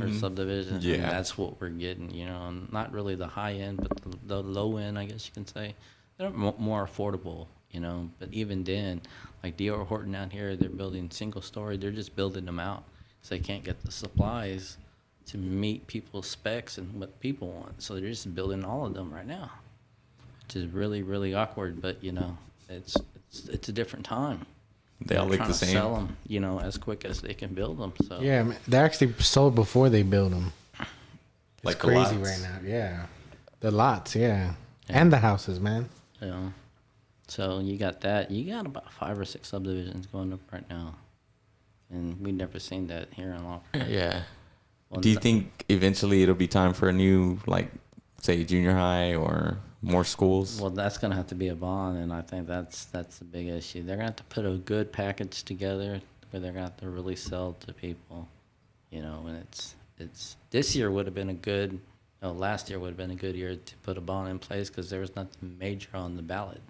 or subdivisions. Yeah. And that's what we're getting, you know, and not really the high end, but the low end, I guess you can say. They're more affordable, you know, but even then, like D.R. Horton out here, they're building single story. They're just building them out because they can't get the supplies to meet people's specs and what people want. So they're just building all of them right now, which is really, really awkward. But, you know, it's a different time. They all look trying the to same. sell them, you know, as quick as they can build them. So Yeah, man, they're actually sold before they build them. It's Like the crazy lots. right now. Yeah, the lots, and the houses, man. you know, so you got that. You got about 5 or 6 subdivisions going up right now, and we've never seen that here in Lockhart. Yeah. Well, Do you think eventually it'll be time for a new, like, say, junior high or more schools? Well, that's going to have to be a bond, and I think that's the big issue. They're going to have to put a good package together where they're going to have to really sell to people, you know. And it's this year would have been last year would have been a good year to put a bond in place because there was nothing major on the ballot.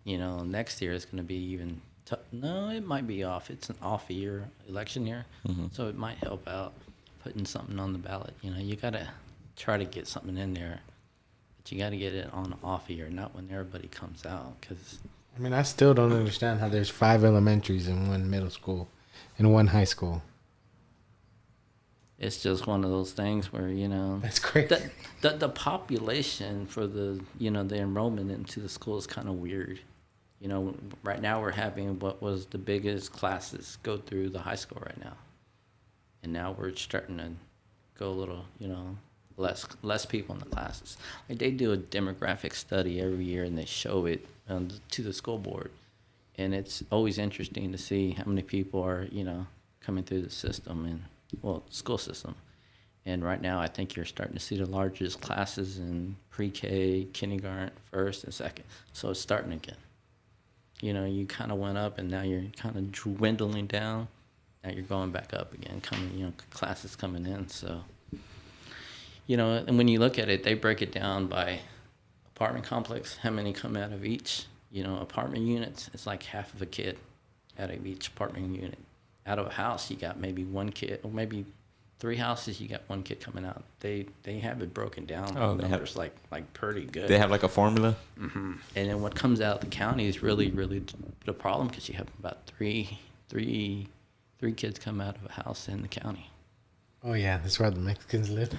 You know, next year is going to be even tough. No, it might be off. It's an off year, election year, so it might help out putting something on the ballot. You know, you got to try to get something in there. But you got to get it on an off year, not when everybody comes out. Because I mean, I still don't understand how there's 5 elementaries and 1 middle school and 1 high school. it's just one of those things where, you know, That's crazy. the population for the enrollment into the school is kind of weird. You know, right now we're having what was the biggest classes go through the high school right now, and now we're starting to go a little, you know, less people in the classes. Like, they do a demographic study every year and they show it to the school board, and it's always interesting to see how many people are, you know, coming through the system and school system. And right now I think you're starting to see the largest classes in pre-K, kindergarten, first and second. So it's starting again. you kind of went up and now you're kind of dwindling down. Now you're going back up again, classes coming in. So, and when you look at it, they break it down by apartment complex, how many come out of each. Apartment units, it's like half of a kid out of each apartment unit. Out of a house, you got maybe one kid, or maybe 3 houses, you got one kid coming out. They have it broken down. Oh, numbers like pretty good. They have like a formula. Mm-hmm. And then what comes out of the county is really, really the problem, because you have about three kids come out of a house in the county. Oh yeah, that's where the Mexicans live.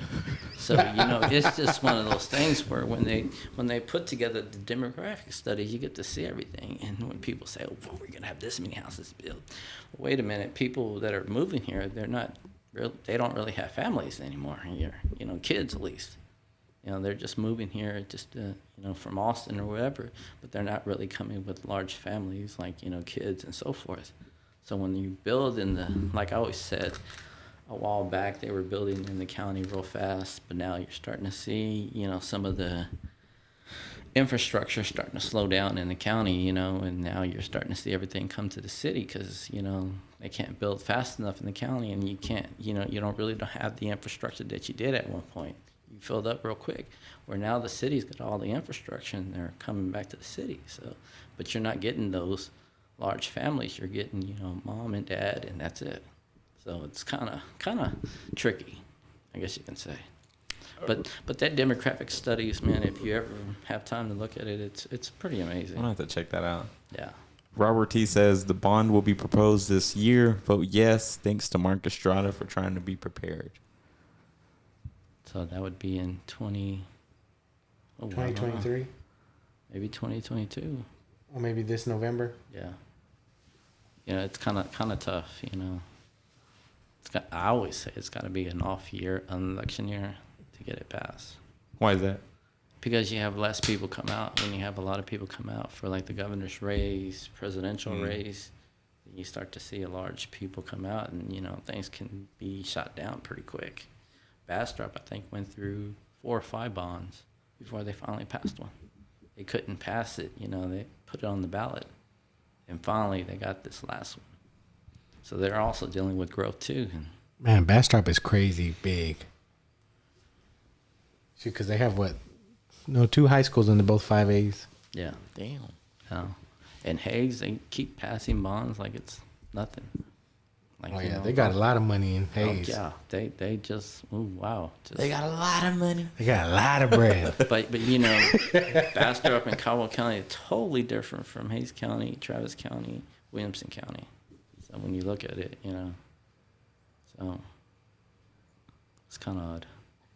So it's just one of those things where when they put together the demographic studies, you get to see everything. And when people say, "Oh, well, we're gonna have this many houses built," well, wait a minute, people that are moving here, they don't really have families anymore here. Kids at least. They're just moving here just from Austin or whatever, but they're not really coming with large families like kids and so forth. So when you build like I always said, a while back they were building in the county real fast, but now you're starting to see some of the infrastructure starting to slow down in the county, and now you're starting to see everything come to the city because they can't build fast enough in the county, and you can't you don't have the infrastructure that you did at one point. You filled up real quick, where now the city's got all the infrastructure and they're coming back to the city. So, but you're not getting those large families. You're getting mom and dad, and that's it. So it's kind of tricky, I guess you can say. But that demographic studies, man, if you ever have time to look at it, it's pretty amazing. I'll have to check that out. Yeah. Robert T says the bond will be proposed this year. Vote yes. Thanks to Mark Estrada for trying to be prepared. So that would be in 2023? Maybe 2022. Or maybe this November? Yeah. It's kind of tough, I always say it's got to be an off year, an election year, to get it passed. Why is that? Because you have less people come out. When you have a lot of people come out for like the governor's race, presidential race, you start to see a large people come out, and things can be shot down pretty quick. Bastrop, I think, went through 4 or 5 bonds before they finally passed one. They couldn't pass it. They put it on the ballot, and finally they got this last one. So they're also dealing with growth too. Man, Bastrop is crazy big. Because they have 2 high schools and they're both 5As. Yeah. Damn. And Hayes, they keep passing bonds like it's nothing. Like, they got a lot of money in Hayes. Oh, yeah, they just, wow. They got a lot of money. They got a lot of bread. but Bastrop and Caldwell County are totally different from Hayes County, Travis County, Williamson County. So when you look at it, so it's kind of odd.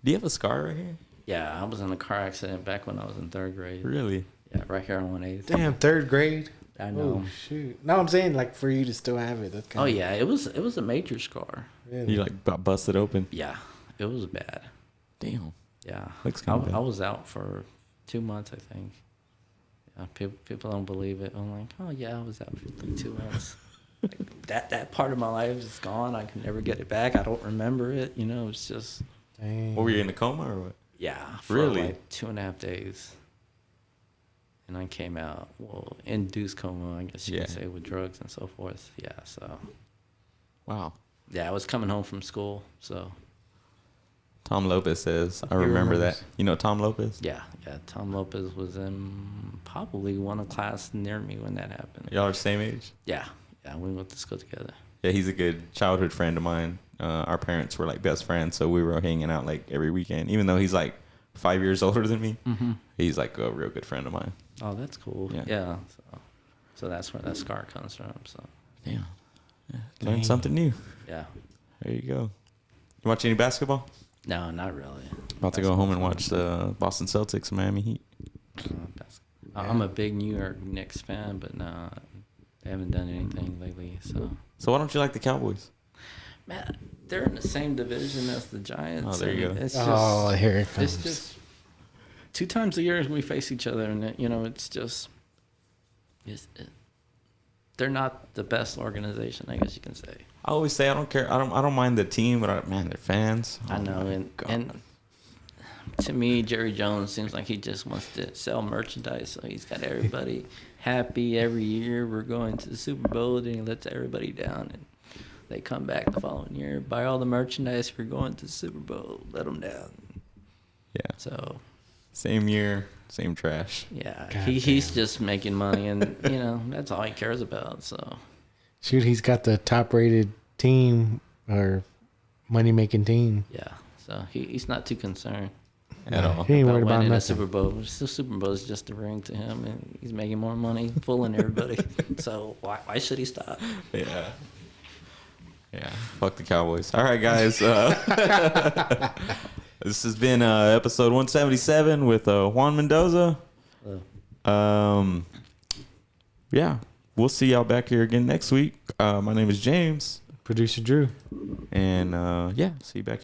Do you have a scar right here? Yeah, I was in a car accident back when I was in 3rd grade. Really? Yeah, right here on 1/8. Damn, 3rd grade? I know. Oh, shoot. No, I'm saying, for you to still have it. That's kind Oh, yeah, it was a major scar. Really? You got busted open? Yeah, it was bad. Damn. Yeah. Looks kinda bad. I was out for 2 months, I think. Yeah, people don't believe it. I'm like, oh, yeah, I was out for 2 months. That part of my life is gone. I can never get it back. I don't remember it. It's just. Dang. What, were you in a coma or what? Yeah. For Really? like 2.5 days. And I came out, induced coma, I guess you could say, with drugs and so forth. Yeah, so. Wow. Yeah, I was coming home from school, so. Tom Lopez says, I remember that. You know Tom Lopez? Yeah. Tom Lopez was in probably one class near me when that happened. Y'all are the same age? Yeah, we went to school together. Yeah, he's a good childhood friend of mine. Our parents were best friends, so we were hanging out every weekend. Even though he's 5 years older than me, he's a real good friend of mine. Oh, that's cool. Yeah. So that's where that scar comes from. So. Yeah. Learn something new. Yeah. There you go. You watch any basketball? No, not really. About to go home and watch the Boston Celtics, Miami Heat. I'm a big New York Knicks fan, but no, they haven't done anything lately. So why don't you like the Cowboys? Man, they're in the same division as the Giants. Oh, there you go. It's here it comes. It's just 2 times a year we face each other, and it's just they're not the best organization, I guess you can say. I always say I don't care. I don't mind the team, but they're fans. I know, and to me, Jerry Jones seems like he just wants to sell merchandise. So he's got everybody happy every year. We're going to the Super Bowl, and he lets everybody down. And they come back the following year, buy all the merchandise. We're going to the Super Bowl. Let them down. Yeah. So. Same year, same trash. Yeah, God he's just making money, and that's all he cares about. So. Shoot, he's got the top-rated team or money-making team. Yeah. So he's not too concerned At all. He ain't worried about winning nothing. a Super Bowl. The Super Bowl is just a ring to him, and he's making more money, fooling everybody. So why should he stop? Yeah. Yeah. Fuck the Cowboys. All right, guys. This has been episode 177 with Juan Mendoza. Yeah. We'll see y'all back here again next week. My name is James. Producer Drew. And yeah, see you back